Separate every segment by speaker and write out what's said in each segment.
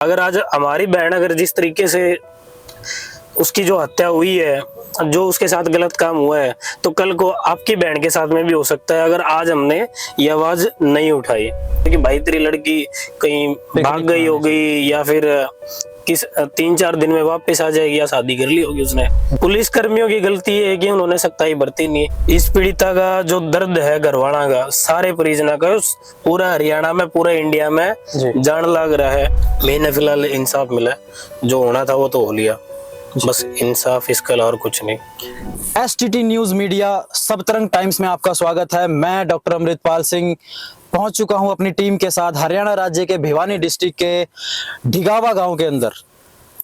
Speaker 1: अगर आज हमारी बहन अगर जिस तरीके से उसकी जो हत्या हुई है, जो उसके साथ गलत काम हुआ है, तो कल को आपकी बहन के साथ में भी हो सकता है अगर आज हमने ये आवाज नहीं उठाई कि भाई तेरी लड़की कहीं भाग गई होगी या फिर किस 3-4 दिन में वापस आ जाएगी या शादी कर ली होगी उसने। पुलिस कर्मियों की गलती है कि उन्होंने सख्ताई बरती नहीं। इस पीड़िता का जो दर्द है घरवाला का, सारे परिजनों का, पूरा हरियाणा में, पूरा इंडिया में जान लग रहा है। मैंने फिलहाल इंसाफ मिला, जो होना था वो तो हो लिया, बस इंसाफ इसके अलावा और कुछ नहीं।
Speaker 2: STT न्यूज मीडिया सबतरंग टाइम्स में आपका स्वागत है। मैं डॉक्टर अमृतपाल सिंह पहुंच चुका हूं अपनी टीम के साथ हरियाणा राज्य के भिवानी डिस्ट्रिक्ट के ढिगावा गांव के अंदर,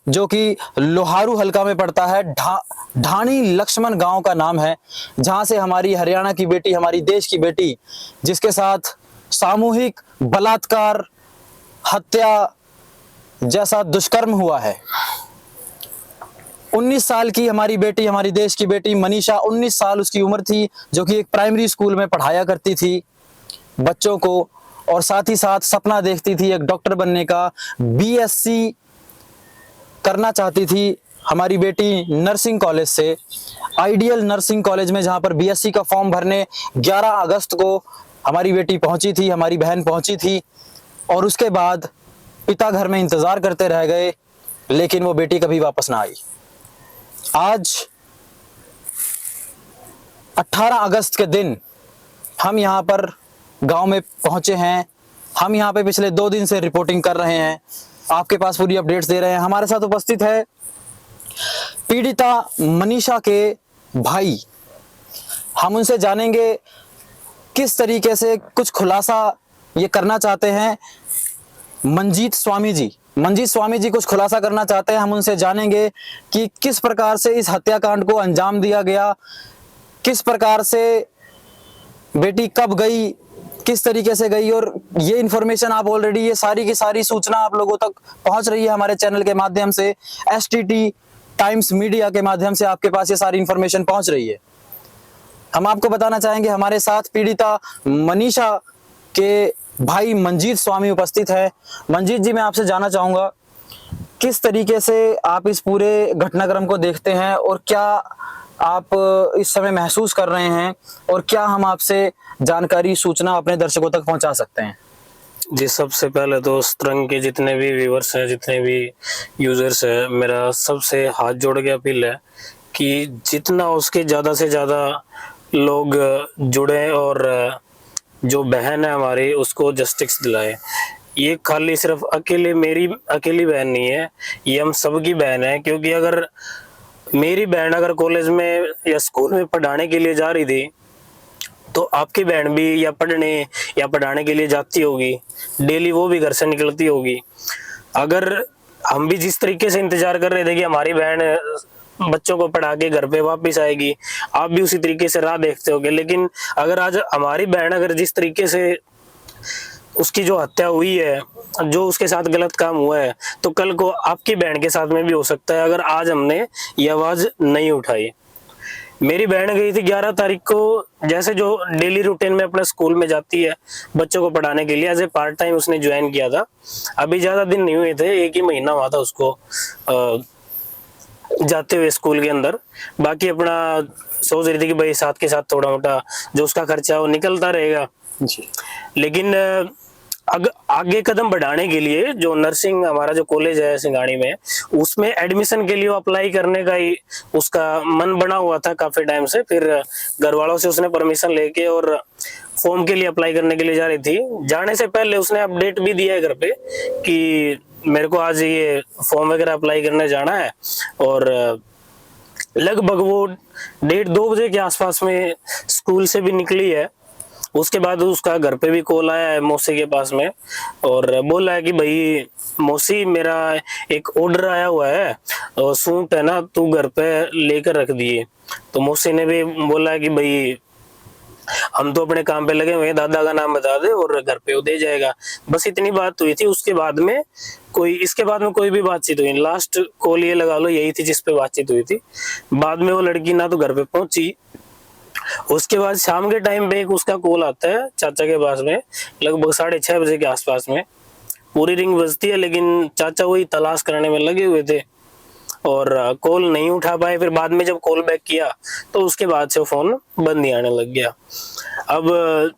Speaker 2: जो कि लोहारू हलका में पड़ता है। ढाणी लक्ष्मण गांव का नाम है, जहां से हमारी हरियाणा की बेटी, हमारी देश की बेटी, जिसके साथ सामूहिक बलात्कार, हत्या जैसा दुष्कर्म हुआ है। 19 साल की हमारी बेटी, हमारी देश की बेटी मनीषा, 19 साल उसकी उम्र थी, जो कि एक प्राइमरी स्कूल में पढ़ाया करती थी बच्चों को, और साथ ही साथ सपना देखती थी एक डॉक्टर बनने का। BSc करना चाहती थी हमारी बेटी नर्सिंग कॉलेज से, आइडियल नर्सिंग कॉलेज में, जहां पर BSc का फॉर्म भरने 11 अगस्त को हमारी बेटी पहुंची थी, हमारी बहन पहुंची थी। और उसके बाद पिता घर में इंतजार करते रह गए, लेकिन वो बेटी कभी वापस ना आई। आज 18 अगस्त के दिन हम यहाँ पर गांव में पहुंचे हैं। हम यहाँ पे पिछले 2 दिन से रिपोर्टिंग कर रहे हैं, आपके पास पूरी अपडेट्स दे रहे हैं। हमारे साथ उपस्थित है पीड़िता मनीषा के भाई। हम उनसे जानेंगे किस तरीके से कुछ खुलासा ये करना चाहते हैं। मंजीत स्वामी जी कुछ खुलासा करना चाहते हैं। हम उनसे जानेंगे कि किस प्रकार से इस हत्याकांड को अंजाम दिया गया, किस प्रकार से बेटी कब गई, किस तरीके से गई। और ये इन्फॉर्मेशन आप ऑलरेडी, ये सारी की सारी सूचना आप लोगों तक पहुंच रही है हमारे चैनल के माध्यम से, STT टाइम्स मीडिया के माध्यम से आपके पास ये सारी इन्फॉर्मेशन पहुंच रही है। हम आपको बताना चाहेंगे हमारे साथ पीड़िता मनीषा के भाई मंजीत स्वामी उपस्थित है। मंजीत जी, मैं आपसे जानना चाहूंगा किस तरीके से आप इस पूरे घटनाक्रम को देखते हैं और क्या आप इस समय महसूस कर रहे हैं, और क्या हम आपसे जानकारी, सूचना अपने दर्शकों तक पहुंचा सकते हैं?
Speaker 1: जी, सबसे पहले तो स्त्रंग के जितने भी व्यूअर्स हैं, जितने भी यूजर्स हैं, मेरा सबसे हाथ जोड़ के अपील है कि जितना उसके ज़्यादा से ज़्यादा लोग जुड़े और जो बहन है हमारी उसको जस्टिस दिलाए। ये खाली सिर्फ अकेले मेरी अकेली बहन नहीं है, ये हम सबकी बहन है। क्योंकि अगर मेरी बहन अगर कॉलेज में या स्कूल में पढ़ाने के लिए जा रही थी, तो आपकी बहन भी या पढ़ने या पढ़ाने के लिए जाती होगी, डेली वो भी घर से निकलती होगी। अगर हम भी जिस तरीके से इंतजार कर रहे थे कि हमारी बहन बच्चों को पढ़ा के घर पे वापस आएगी, आप भी उसी तरीके से राह देखते होगे। लेकिन अगर आज हमारी बहन अगर जिस तरीके से उसकी जो हत्या हुई है, जो उसके साथ गलत काम हुआ है, तो कल को आपकी बहन के साथ में भी हो सकता है अगर आज हमने ये आवाज नहीं उठाई। मेरी बहन गई थी 11 तारीख को, जैसे जो डेली रूटीन में अपने स्कूल में जाती है बच्चों को पढ़ाने के लिए, एज ए पार्ट टाइम उसने ज्वाइन किया था। अभी ज्यादा दिन नहीं हुए थे, 1 ही महीना हुआ था उसको जाते हुए स्कूल के अंदर। बाकी अपना सोच रही थी कि भाई साथ के साथ थोड़ा मोटा जो उसका खर्चा वो निकलता रहेगा जी। लेकिन आगे कदम बढ़ाने के लिए जो नर्सिंग हमारा जो कॉलेज है सिंगाड़ी में, उसमें एडमिशन के लिए अप्लाई करने का ही उसका मन बना हुआ था काफी टाइम से। फिर घर वालों से उसने परमिशन लेके और फॉर्म के लिए अप्लाई करने के लिए जा रही थी। जाने से पहले उसने अपडेट भी दिया है घर पे कि मेरे को आज ये फॉर्म वगैरह अप्लाई करने जाना है। और लगभग वो 1:30-2 बजे के आसपास में स्कूल से भी निकली है। उसके बाद उसका घर पे भी कॉल आया है मौसी के पास में, और बोला है कि भाई मौसी, मेरा एक ऑर्डर आया हुआ है और सूट है ना, तू घर पे लेकर रख दिए। तो मौसी ने भी बोला है कि भाई हम तो अपने काम पे लगे हुए हैं, दादा का नाम बता दे और घर पे वो दे जाएगा। बस इतनी बात हुई थी। उसके बाद में इसके बाद में कोई भी बातचीत हुई, लास्ट कॉल ये लगा लो यही थी जिस पे बातचीत हुई थी। बाद में वो लड़की ना तो घर पे पहुंची, उसके बाद शाम के टाइम पे एक उसका कॉल आता है चाचा के पास में, लगभग 6:30 बजे के आसपास में। पूरी रिंग बजती है, लेकिन चाचा वही तलाश करने में लगे हुए थे और कॉल नहीं उठा पाए। फिर बाद में जब कॉल बैक किया तो उसके बाद से फोन बंद ही आने लग गया। अब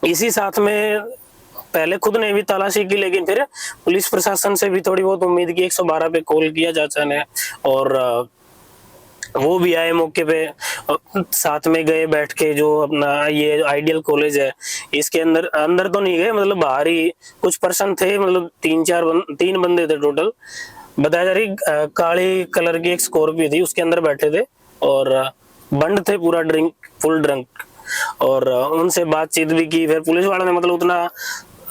Speaker 1: इसी साथ में पहले खुद ने भी तलाशी की, लेकिन फिर पुलिस प्रशासन से भी थोड़ी बहुत उम्मीद की। 112 पे कॉल किया चाचा ने और वो भी आए मौके पे, साथ में गए बैठ के। जो अपना ये आइडियल कॉलेज है इसके अंदर अंदर तो नहीं गए, मतलब बाहर ही कुछ पर्सन थे, मतलब 3 बंदे थे टोटल। बताया जा रही काली कलर की एक स्कॉर्पियो थी, उसके अंदर बैठे थे और बंद थे पूरा, फुल ड्रंक। और उनसे बातचीत भी की। फिर पुलिस वालों ने मतलब उतना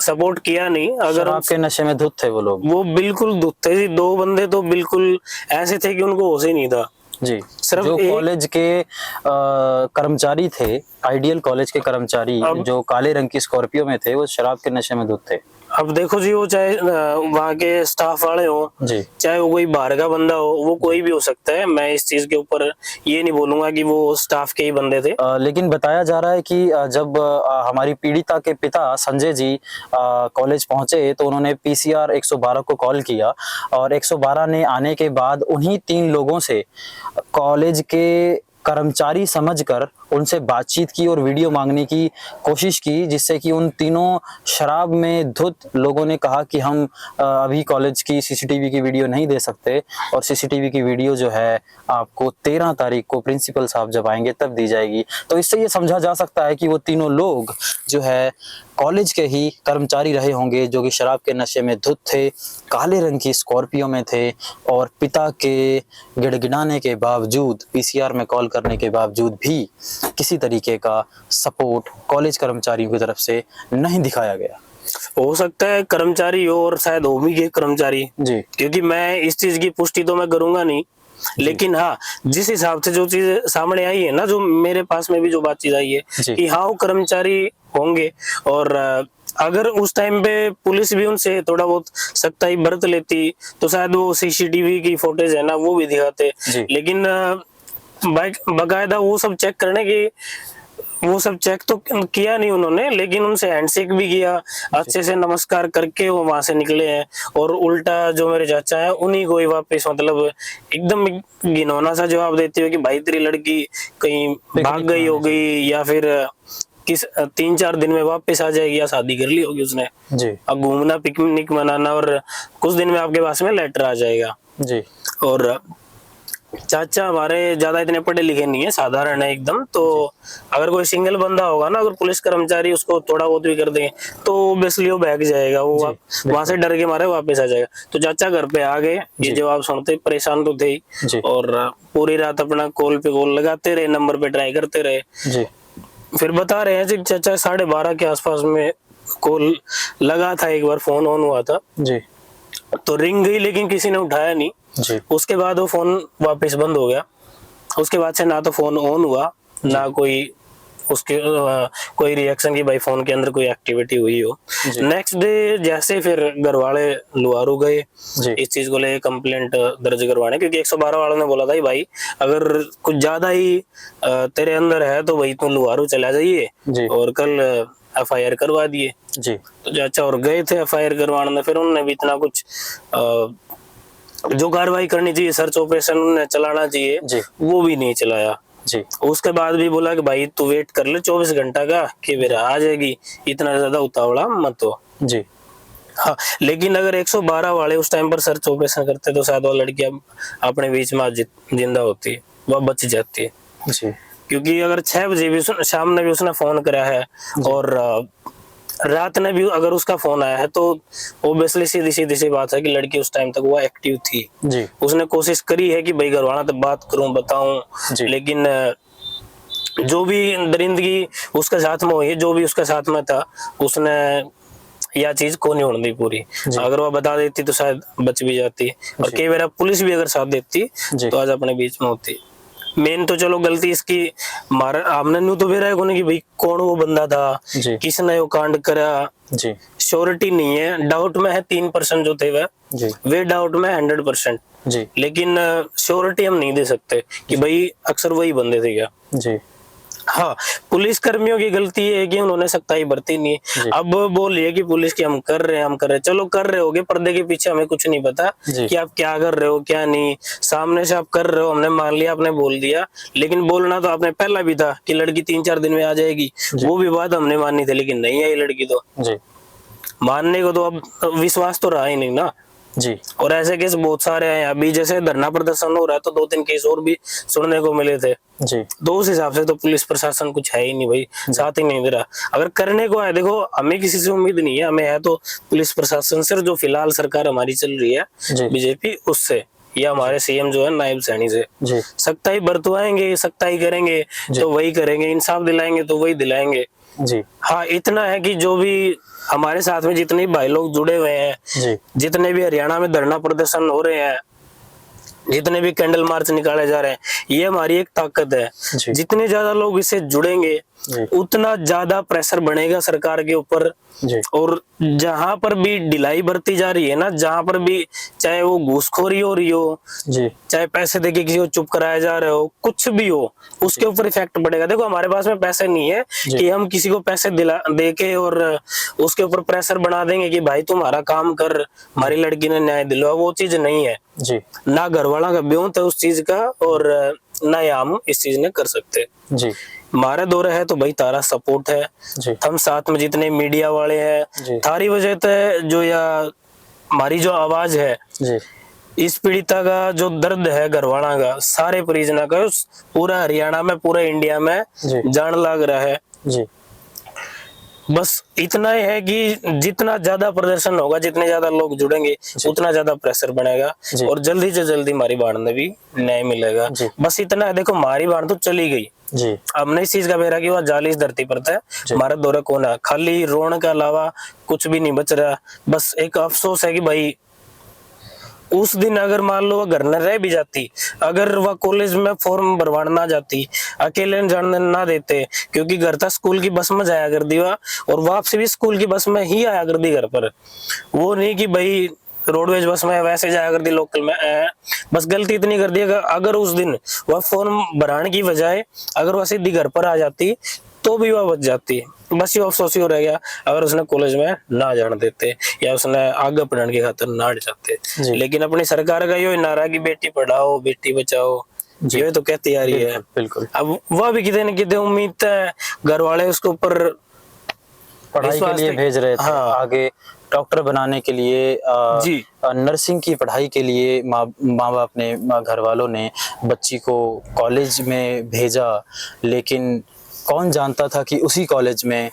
Speaker 1: सपोर्ट किया नहीं। अगर
Speaker 2: आपके नशे में धुत थे वो लोग?
Speaker 1: वो बिल्कुल धुत थे जी। 2 बंदे तो बिल्कुल ऐसे थे कि उनको होश ही नहीं था
Speaker 2: जी।
Speaker 1: सिर्फ
Speaker 2: जो कॉलेज के कर्मचारी थे, आइडियल कॉलेज के कर्मचारी जो काले रंग की स्कॉर्पियो में थे, वो शराब के नशे में धुत थे।
Speaker 1: अब देखो जी, वो चाहे वहाँ के स्टाफ वाले हो, चाहे वो कोई बाहर का बंदा हो, वो कोई भी हो सकता है। मैं इस चीज के ऊपर ये नहीं बोलूंगा कि वो स्टाफ के ही बंदे थे।
Speaker 2: लेकिन बताया जा रहा है कि जब हमारी पीड़िता के पिता संजय जी कॉलेज पहुंचे तो उन्होंने पीसीआर 112 को कॉल किया और 112 ने आने के बाद उन्हीं 3 लोगों से कॉलेज के कर्मचारी समझकर उनसे बातचीत की और वीडियो मांगने की कोशिश की, जिससे कि उन तीनों शराब में धुत लोगों ने कहा कि हम अभी कॉलेज की सीसीटीवी की वीडियो नहीं दे सकते और सीसीटीवी की वीडियो जो है आपको 13 तारीख को प्रिंसिपल साहब जब आएंगे तब दी जाएगी। तो इससे ये समझा जा सकता है कि वो तीनों लोग जो है कॉलेज के ही कर्मचारी रहे होंगे, जो कि शराब के नशे में धुत थे, काले रंग की स्कॉर्पियो में थे और पिता के गिड़गिड़ाने के बावजूद, पीसीआर में कॉल करने के बावजूद भी किसी तरीके का सपोर्ट कॉलेज कर्मचारियों की तरफ से नहीं दिखाया गया।
Speaker 1: हो सकता है कर्मचारी हो और शायद हो भी के कर्मचारी जी, क्योंकि मैं इस चीज की पुष्टि तो मैं करूंगा नहीं, लेकिन हाँ जिस हिसाब से जो चीज सामने आई है ना, जो मेरे पास में भी जो बातचीत आई है कि हाँ वो कर्मचारी होंगे। और अगर उस टाइम पे पुलिस भी उनसे थोड़ा बहुत सख्ताई बरत लेती तो शायद वो सीसीटीवी की फुटेज है ना वो भी दिखाते। लेकिन बकायदा वो सब चेक करने की, वो सब चेक तो किया नहीं उन्होंने, लेकिन उनसे हैंडशेक भी किया, अच्छे से नमस्कार करके वो वहां से निकले हैं। और उल्टा जो मेरे चाचा है उन्हीं को ही वापस मतलब एकदम घिनौना सा जवाब देते हुए कि भाई तेरी लड़की कहीं भाग गई होगी या फिर किस 3-4 दिन में वापस आ जाएगी या शादी कर ली होगी उसने जी, अब घूमना पिकनिक मनाना और कुछ दिन में आपके पास में लेटर आ जाएगा जी। और चाचा हमारे ज्यादा इतने पढ़े लिखे नहीं है, साधारण है एकदम। तो अगर कोई सिंगल बंदा होगा ना, अगर पुलिस कर्मचारी उसको थोड़ा बहुत भी कर देंगे तो ऑब्वियसली वो भाग जाएगा, वो वहां से डर के मारे वापस आ जाएगा। तो चाचा घर पे आ गए, ये जवाब सुनते परेशान तो थे ही और पूरी रात अपना कॉल पे कॉल लगाते रहे, नंबर पे ट्राई करते रहे। फिर बता रहे हैं चाचा 12:30 के आसपास में कॉल लगा था, एक बार फोन ऑन हुआ था जी, तो रिंग गई लेकिन किसी ने उठाया नहीं जी। उसके बाद वो फोन वापस बंद हो गया। उसके बाद से ना तो फोन ऑन हुआ ना कोई उसके कोई रिएक्शन की भाई फोन के अंदर कोई एक्टिविटी हुई हो। नेक्स्ट डे जैसे फिर घर वाले लुहारू गए इस चीज को लेकर कंप्लेंट दर्ज करवाने, क्योंकि 112 वालों ने बोला था भाई अगर कुछ ज्यादा ही तेरे अंदर है तो भाई तुम लुहारू चला जाइए और कल एफआईआर करवा दिए जी। तो चाचा और गए थे एफआईआर करवाने, फिर उन्होंने भी इतना कुछ जो कार्रवाई करनी चाहिए, सर्च ऑपरेशन उन्हें चलाना चाहिए जी, वो भी नहीं चलाया जी। उसके बाद भी बोला कि भाई तू वेट कर ले 24 घंटा का कि मेरा आ जाएगी, इतना ज्यादा उतावला मत हो जी। हाँ, लेकिन अगर 112 वाले उस टाइम पर सर्च ऑपरेशन करते तो शायद वो लड़की अब अपने बीच में जिंदा होती, वह बच जाती है जी। क्योंकि अगर 6 बजे भी शाम में भी उसने फोन करा है और रात में भी अगर उसका फोन आया है तो ओब्वियसली सीधी सी बात है कि लड़की उस टाइम तक वो एक्टिव थी जी। उसने कोशिश करी है कि भाई घर वाला तक बात करूं बताऊं, लेकिन जो भी दरिंदगी उसके साथ में हुई, जो भी उसके साथ में था उसने यह चीज को नहीं होने दी पूरी। अगर वो बता देती तो शायद बच भी जाती और कई बार पुलिस भी अगर साथ देती तो आज अपने बीच में होती। मेन तो चलो गलती इसकी हमने न्यू तो बेरा है कि भाई कौन वो बंदा था, किसने वो कांड करा जी, श्योरिटी नहीं है। डाउट में है 3% जो थे वे डाउट में 100% जी, लेकिन श्योरिटी हम नहीं दे सकते कि भाई अक्सर वही बंदे थे क्या जी। हाँ, पुलिस कर्मियों की गलती है कि उन्होंने सख्ताई बरती नहीं।
Speaker 2: जी।
Speaker 1: अब बोलिए कि पुलिस की हम कर रहे हैं, चलो कर रहे होगे, पर्दे के पीछे हमें कुछ नहीं पता
Speaker 2: जी।
Speaker 1: कि आप क्या कर रहे हो क्या नहीं। सामने से आप कर रहे हो, हमने मान लिया, आपने बोल दिया, लेकिन बोलना तो आपने पहला भी था कि लड़की 3-4 दिन में आ जाएगी।
Speaker 2: जी।
Speaker 1: वो भी बात हमने मानी थी, लेकिन नहीं आई लड़की। तो
Speaker 2: जी।
Speaker 1: मानने को तो अब विश्वास तो रहा ही नहीं ना।
Speaker 2: जी।
Speaker 1: और ऐसे केस बहुत सारे हैं। अभी जैसे धरना प्रदर्शन हो रहा है तो 2-3 केस और भी सुनने को मिले थे।
Speaker 2: जी।
Speaker 1: तो उस हिसाब से तो पुलिस प्रशासन कुछ है ही नहीं भाई, साथ ही नहीं दे रहा। अगर करने को है, देखो हमें किसी से उम्मीद नहीं है, हमें है तो पुलिस प्रशासन से, जो फिलहाल सरकार हमारी चल रही है
Speaker 2: जी।
Speaker 1: बीजेपी, उससे, या हमारे सीएम जो है नायब सैनी से।
Speaker 2: जी।
Speaker 1: सख्ताई बरतवाएंगे, सख्ताई करेंगे तो वही करेंगे, इंसाफ दिलाएंगे तो वही दिलाएंगे।
Speaker 2: जी।
Speaker 1: हाँ, इतना है कि जो भी हमारे साथ में जितने भाई लोग जुड़े हुए हैं,
Speaker 2: जी।
Speaker 1: जितने भी हरियाणा में धरना प्रदर्शन हो रहे हैं, जितने भी कैंडल मार्च निकाले जा रहे हैं, ये हमारी एक ताकत है।
Speaker 2: जी।
Speaker 1: जितने ज्यादा लोग इससे जुड़ेंगे
Speaker 2: जी।
Speaker 1: उतना ज्यादा प्रेशर बनेगा सरकार के ऊपर।
Speaker 2: जी।
Speaker 1: और जहां पर भी ढिलाई बरती जा रही है ना, जहां पर भी, चाहे वो घूसखोरी हो रही हो,
Speaker 2: जी।
Speaker 1: चाहे पैसे देके किसी को चुप कराया जा रहे हो, कुछ भी हो, उसके ऊपर इफेक्ट पड़ेगा। देखो हमारे पास में पैसे नहीं है कि हम किसी को पैसे दिला देके और उसके ऊपर प्रेशर बना देंगे कि भाई तुम्हारा काम कर, हमारी लड़की ने न्याय दिलवा, वो चीज नहीं है।
Speaker 2: जी।
Speaker 1: ना घर वाला का ब्योंत है उस चीज का, और ना ही हम इस चीज ने कर सकते।
Speaker 2: जी।
Speaker 1: हमारा दौरा है तो भाई तारा सपोर्ट है।
Speaker 2: जी।
Speaker 1: हम साथ में जितने मीडिया वाले
Speaker 2: जी।
Speaker 1: हैं, थारी वजह से जो, या हमारी जो आवाज है,
Speaker 2: जी।
Speaker 1: इस पीड़िता का जो दर्द है, घरवाला का, सारे परिजनों का, उस पूरा हरियाणा में, पूरे इंडिया में
Speaker 2: जी।
Speaker 1: जान लग रहा है।
Speaker 2: जी।
Speaker 1: बस इतना ही है कि जितना ज्यादा प्रदर्शन होगा, जितने ज्यादा लोग जुड़ेंगे, उतना ज्यादा प्रेशर बनेगा
Speaker 2: जी।
Speaker 1: और जल्दी से जल्दी हमारी बाढ़ में भी न्याय मिलेगा।
Speaker 2: जी।
Speaker 1: बस इतना है। देखो हमारी बाढ़ तो चली गई,
Speaker 2: जी।
Speaker 1: हमने इस चीज का बेरा कि वह जाली इस धरती पर था। हमारा दौरा कौन है, खाली रोने के अलावा कुछ भी नहीं बच रहा। बस एक अफसोस है कि भाई उस दिन अगर मान लो वह घर न रह भी जाती, अगर वह कॉलेज में फॉर्म भरवाना ना जाती, अकेले जाने ना देते, क्योंकि घर था स्कूल की बस में जाया कर दी वह, और वापसी भी स्कूल की बस में ही आया कर दी घर पर। वो नहीं कि भाई रोडवेज बस में वैसे जाया कर दी लोकल में। बस गलती इतनी कर दी, अगर उस दिन वह फॉर्म भराने की बजाय अगर वह सीधी घर पर आ जाती तो भी वह बच जाती। बस ये अफसोस ही हो रह गया, अगर उसने कॉलेज में ना जाने देते या उसने आगे पढ़ने की खातिर ना जाते। लेकिन अपनी सरकार का यो नारा कि बेटी पढ़ाओ बेटी बचाओ, ये तो कहती आ रही है।
Speaker 2: बिल्कुल।
Speaker 1: अब वह भी कितने न कितने उम्मीद है, घर वाले उसके ऊपर
Speaker 2: पढ़ाई के लिए भेज रहे थे।
Speaker 1: हाँ।
Speaker 2: आगे डॉक्टर बनाने के लिए,
Speaker 1: जी।
Speaker 2: नर्सिंग की पढ़ाई के लिए माँ बाप ने, घर वालों ने बच्ची को कॉलेज में भेजा, लेकिन कौन जानता था कि उसी कॉलेज में,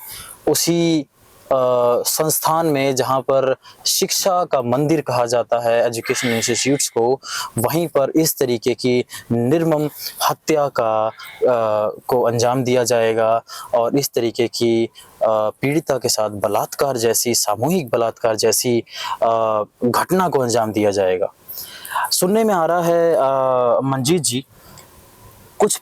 Speaker 2: उसी संस्थान में जहाँ पर शिक्षा का मंदिर कहा जाता है एजुकेशन इंस्टीट्यूट्स को, वहीं पर इस तरीके की निर्मम हत्या को अंजाम दिया जाएगा और इस तरीके की पीड़िता के साथ बलात्कार जैसी, सामूहिक बलात्कार जैसी घटना को अंजाम दिया जाएगा। सुनने में आ रहा है मंजीत जी, कुछ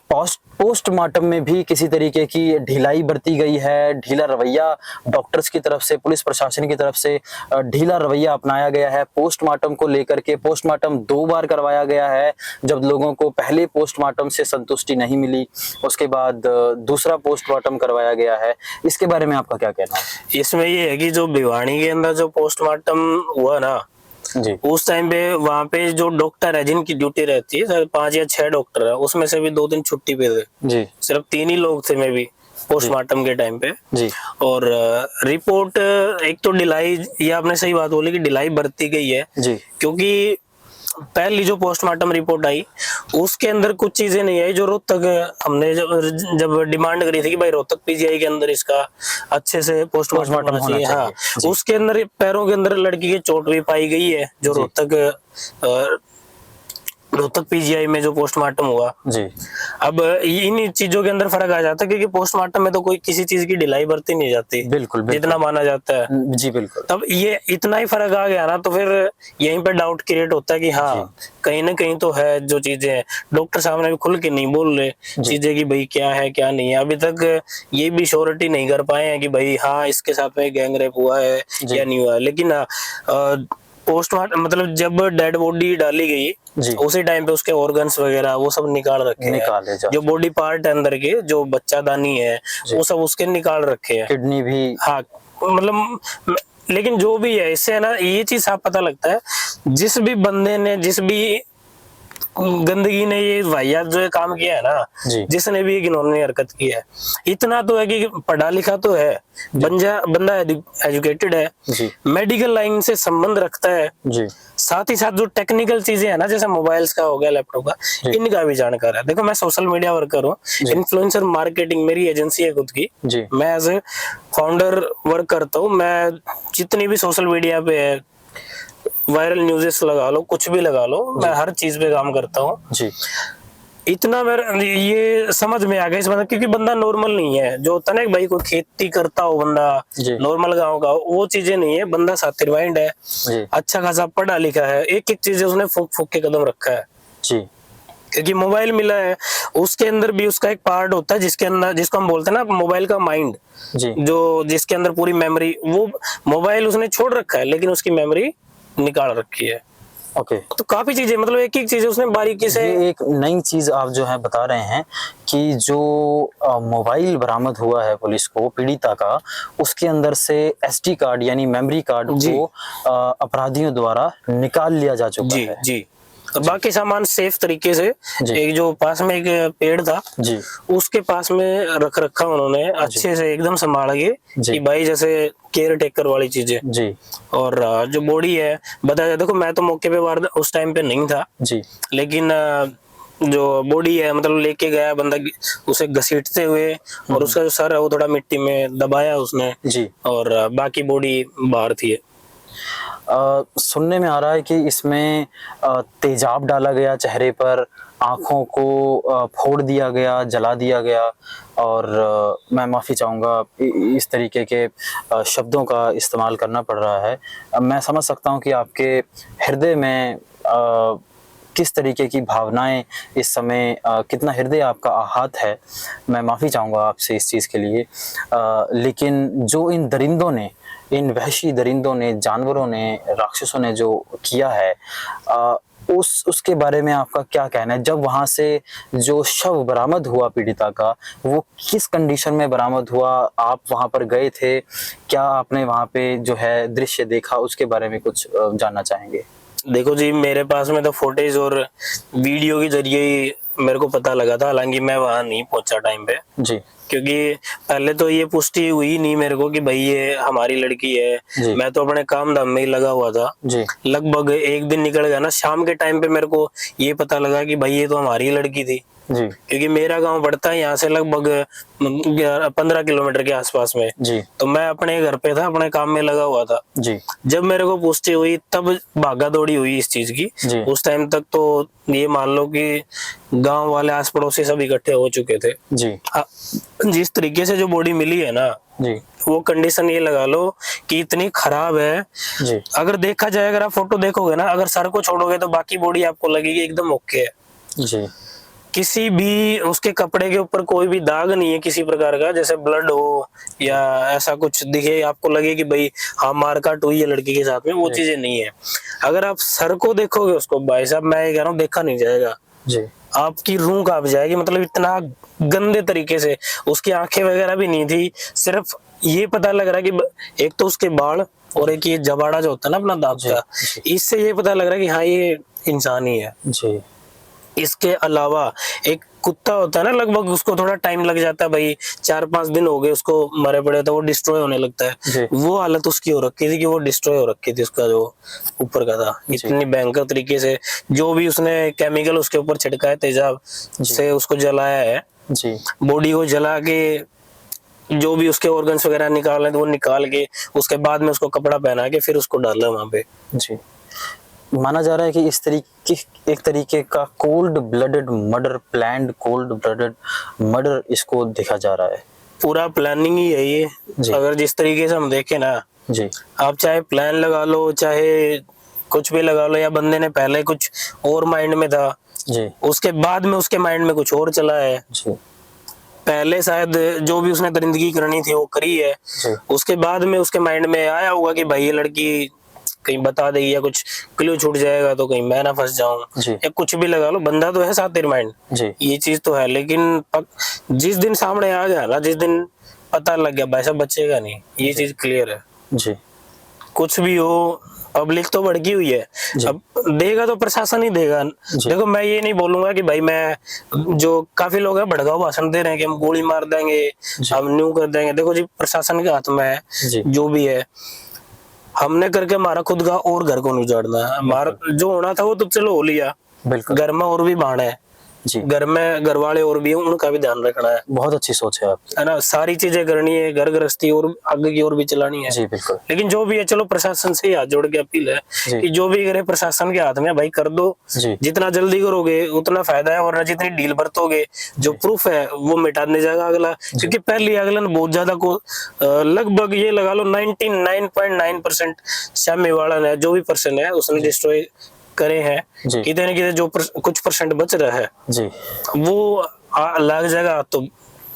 Speaker 2: पोस्टमार्टम में भी किसी तरीके की ढिलाई बरती गई है, ढीला रवैया डॉक्टर्स की तरफ से, पुलिस प्रशासन की तरफ से ढीला रवैया अपनाया गया है पोस्टमार्टम को लेकर के। पोस्टमार्टम 2 बार करवाया गया है, जब लोगों को पहले पोस्टमार्टम से संतुष्टि नहीं मिली, उसके बाद दूसरा पोस्टमार्टम करवाया गया है। इसके बारे में आपका क्या कहना है?
Speaker 1: इसमें ये है कि जो भिवानी के अंदर जो पोस्टमार्टम हुआ ना
Speaker 2: जी,
Speaker 1: उस टाइम पे वहाँ पे जो डॉक्टर है जिनकी ड्यूटी रहती है, सर 5 या 6 डॉक्टर है, उसमें से भी 2 दिन छुट्टी पे थे।
Speaker 2: जी,
Speaker 1: सिर्फ 3 ही लोग थे में भी पोस्टमार्टम के टाइम पे।
Speaker 2: जी,
Speaker 1: और रिपोर्ट एक तो ढिलाई, ये आपने सही बात बोली कि ढिलाई बरती गई है,
Speaker 2: जी,
Speaker 1: क्योंकि पहली जो पोस्टमार्टम रिपोर्ट आई उसके अंदर कुछ चीजें नहीं आई जो रोहतक हमने जब डिमांड करी थी कि भाई रोहतक पीजीआई के अंदर इसका अच्छे से पोस्टमार्टम होना चाहिए। हाँ, उसके अंदर पैरों के अंदर लड़की की चोट भी पाई गई है, जो रोहतक पीजीआई में जो पोस्टमार्टम हुआ।
Speaker 2: जी।
Speaker 1: अब इन चीजों के अंदर फर्क आ जाता है, क्योंकि पोस्टमार्टम में तो कोई किसी चीज की ढिलाई बरती नहीं जाती,
Speaker 2: बिल्कुल,
Speaker 1: जितना माना जाता है।
Speaker 2: जी, बिल्कुल।
Speaker 1: तब ये इतना ही फर्क आ गया ना, तो फिर यहीं पे डाउट क्रिएट होता है कि हाँ कहीं ना कहीं तो है जो चीजें हैं। डॉक्टर साहब ने भी खुल के नहीं बोल रहे चीजें कि भाई क्या है क्या नहीं है। अभी तक ये भी श्योरिटी नहीं कर पाए हैं कि भाई हाँ इसके साथ में गैंग रेप हुआ है या नहीं हुआ है। लेकिन पोस्टमार्टम मतलब जब डेड बॉडी डाली
Speaker 2: जी।
Speaker 1: गई उसी टाइम पे उसके ऑर्गन्स वगैरह वो सब निकाल रखे
Speaker 2: निकाले
Speaker 1: हैं,
Speaker 2: जा
Speaker 1: जो बॉडी पार्ट है अंदर के जो बच्चादानी है वो सब उसके निकाल रखे हैं,
Speaker 2: किडनी भी।
Speaker 1: हाँ मतलब लेकिन जो भी है इससे है ना ये चीज साफ पता लगता है, जिस भी बंदे ने जिस भी गंदगी ने ये वाहियात जो ये काम किया है ना,
Speaker 2: जी।
Speaker 1: जिसने भी घिनौनी हरकत की है, इतना तो है कि पढ़ा लिखा तो है, बंदा एजुकेटेड है,
Speaker 2: जी।
Speaker 1: मेडिकल लाइन से संबंध रखता है,
Speaker 2: जी।
Speaker 1: साथ ही साथ जो टेक्निकल चीजें है ना जैसे मोबाइल्स का हो गया, लैपटॉप का, इनका भी जानकार है। देखो मैं सोशल मीडिया वर्कर हूँ, इन्फ्लुएंसर मार्केटिंग मेरी एजेंसी है खुद की,
Speaker 2: जी।
Speaker 1: मैं एज ए फाउंडर वर्क करता हूँ। मैं जितनी भी सोशल मीडिया पे है वायरल न्यूज़ेस लगा लो, कुछ भी लगा लो, मैं हर चीज पे काम करता हूँ।
Speaker 2: जी।
Speaker 1: इतना मेरे ये समझ में आ गया इस मतलब, क्योंकि बंदा नॉर्मल नहीं है, जो होता है ना भाई कोई खेती करता हो बंदा नॉर्मल गांव का, वो चीजें नहीं है। बंदा सातिर माइंड है, अच्छा खासा पढ़ा लिखा है, एक एक चीज उसने फूक फूक के कदम रखा है
Speaker 2: जी।
Speaker 1: क्योंकि मोबाइल मिला है, उसके अंदर भी उसका एक पार्ट होता है जिसके अंदर, जिसको हम बोलते हैं ना मोबाइल का माइंड, जो जिसके अंदर पूरी मेमोरी, वो मोबाइल उसने छोड़ रखा है लेकिन उसकी मेमोरी निकाल रखी है।
Speaker 2: ओके।
Speaker 1: तो काफी चीजें मतलब एक एक चीज उसने बारीकी से।
Speaker 2: ये एक नई चीज आप जो है बता रहे हैं कि जो मोबाइल बरामद हुआ है पुलिस को पीड़िता का, उसके अंदर से एसडी कार्ड यानी मेमोरी कार्ड को अपराधियों द्वारा निकाल लिया जा चुका है।
Speaker 1: जी। और बाकी सामान सेफ तरीके से, एक जो पास में एक पेड़ था
Speaker 2: जी,
Speaker 1: उसके पास में रख रखा उन्होंने अच्छे से एकदम संभाल के कि भाई जैसे केयर टेकर वाली चीजें जी। और जो बॉडी है बताया जाए, देखो मैं तो मौके पे उस टाइम पे नहीं था जी, लेकिन जो बॉडी है मतलब लेके गया बंदा उसे घसीटते हुए और उसका जो सर है वो थोड़ा मिट्टी में दबाया उसने जी, और बाकी बॉडी बाहर थी।
Speaker 2: सुनने में आ रहा है कि इसमें तेजाब डाला गया चेहरे पर, आंखों को फोड़ दिया गया, जला दिया गया, और मैं माफ़ी चाहूँगा इस तरीके के शब्दों का इस्तेमाल करना पड़ रहा है। मैं समझ सकता हूँ कि आपके हृदय में किस तरीके की भावनाएं इस समय, कितना हृदय आपका आहत है। मैं माफ़ी चाहूँगा आपसे इस चीज़ के लिए, लेकिन जो इन दरिंदों ने, इन वहशी दरिंदों ने, जानवरों ने, राक्षसों ने जो किया है, उसके बारे में आपका क्या कहना है? जब वहाँ से जो शव बरामद हुआ पीड़िता का, वो किस कंडीशन में बरामद हुआ? आप वहाँ पर गए थे, क्या आपने वहाँ पे जो है दृश्य देखा, उसके बारे में कुछ जानना चाहेंगे?
Speaker 1: देखो जी, मेरे पास में तो फुटेज और वीडियो के जरिए ही मेरे को पता लगा था, हालांकि मैं वहां नहीं पहुंचा टाइम पे जी, क्योंकि पहले तो ये पुष्टि हुई नहीं मेरे को कि भाई ये हमारी लड़की है। मैं तो अपने काम धाम में ही लगा हुआ था जी। लगभग एक दिन निकल गया ना, शाम के टाइम पे मेरे को ये पता लगा कि भाई ये तो हमारी लड़की थी जी, क्योंकि मेरा गांव पड़ता है यहाँ से लगभग 15 किलोमीटर के आसपास में जी। तो मैं अपने घर पे था, अपने काम में लगा हुआ था जी। जब मेरे को पुष्टि हुई तब भागा दौड़ी हुई इस चीज की। उस टाइम तक तो ये मान लो कि गांव वाले आस पड़ोसी सब इकट्ठे हो चुके थे जी। जिस तरीके से जो बॉडी मिली है ना जी, वो कंडीशन ये लगा लो कि इतनी खराब है जी। अगर देखा जाए, अगर आप फोटो देखोगे ना, अगर सर को छोड़ोगे तो बाकी बॉडी आपको लगेगी एकदम ओके है जी। किसी भी उसके कपड़े के ऊपर कोई भी दाग नहीं है किसी प्रकार का, जैसे ब्लड हो या ऐसा कुछ दिखे आपको लगे कि भाई हाँ मारकाट हुई है लड़की के साथ में, वो चीजें नहीं है। अगर आप सर को देखोगे उसको, भाई साहब मैं ये कह रहा हूँ देखा नहीं जाएगा जी, आपकी रूह कांप जाएगी। मतलब इतना गंदे तरीके से, उसकी आंखें वगैरह भी नहीं थी, सिर्फ ये पता लग रहा है कि एक तो उसके बाल और एक ये जबाड़ा जो होता है ना अपना दांत का, इससे ये पता लग रहा है कि हाँ ये इंसान ही है जी। इसके अलावा एक कुत्ता होता है ना, लगभग उसको थोड़ा टाइम लग जाता है, भाई 4-5 दिन हो गए उसको मरे पड़े, तो वो डिस्ट्रॉय होने लगता है। वो हालत उसकी हो रखी थी कि वो डिस्ट्रॉय हो रखी थी, उसका जो ऊपर का था इतनी भयंकर तरीके से। जो भी उसने केमिकल उसके ऊपर छिड़का है, तेजाब से उसको जलाया है जी, बॉडी को जला के जो भी उसके ऑर्गन्स वगैरह निकाले वो निकाल के उसके बाद में उसको कपड़ा पहना के फिर उसको डाला वहां पे जी।
Speaker 2: माना जा रहा है कि इस तरीके, एक तरीके का cold blooded murder, planned cold blooded murder इसको देखा जा रहा है।
Speaker 1: पूरा प्लानिंग ही है ये। अगर जिस तरीके से हम देखें ना जी, आप चाहे प्लान लगा लो, चाहे कुछ भी लगा लो, या बंदे ने पहले कुछ और माइंड में था जी, उसके बाद में उसके माइंड में कुछ और चला है जी। पहले शायद जो भी उसने दरिंदगी करनी थी वो करी है, उसके बाद में उसके माइंड में आया होगा कि भाई ये लड़की कहीं बता देगी या कुछ क्लू छूट जाएगा तो कहीं मैं ना फंस जाऊं,
Speaker 2: जी।
Speaker 1: या कुछ भी लगा लो, बंदा तो है साथ तेरे माइंड,
Speaker 2: जी।
Speaker 1: ये चीज तो है। लेकिन जिस दिन सामने आ गया ना, जिस दिन पता लग गया भाई साहब बचेगा नहीं, ये चीज क्लियर है।
Speaker 2: जी।
Speaker 1: कुछ भी हो, पब्लिक तो भड़की हुई है, अब देगा तो प्रशासन ही देगा। देखो मैं ये नहीं बोलूंगा कि भाई मैं, जो काफी लोग हैं भड़काऊ भाषण दे रहे हैं कि हम गोली मार देंगे, हम न्यू कर देंगे, देखो जी प्रशासन के हाथ में है जो भी है। हमने करके हमारा खुद का और घर को नहीं उजाड़ना है, हमारा जो होना था वो तो चलो हो लिया, घर में और भी बाण है
Speaker 2: जी।
Speaker 1: घर में घर वाले और भी हैं, उनका भी ध्यान रखना है।
Speaker 2: बहुत अच्छी सोच है आपकी,
Speaker 1: है ना, सारी चीजें करनी है, घर गृहस्थी और आगे की ओर भी चलानी है।
Speaker 2: जी बिल्कुल।
Speaker 1: लेकिन जो भी है चलो प्रशासन से हाथ जोड़ के अपील है कि जो भी करे प्रशासन के हाथ में भाई कर दो, जितना जल्दी करोगे उतना फायदा है, वरना जितनी ढील बरतोगे जो प्रूफ है वो मिटाने जाएगा अगला। क्योंकि पहली अगलन बहुत ज्यादा को लगभग ये लगा लो 99.9% सामने है जो भी पर्सन है उसने डिस्ट्रॉय करे हैं, कितने न कितने जो कुछ परसेंट बच रहा है जी, वो लग जाएगा तो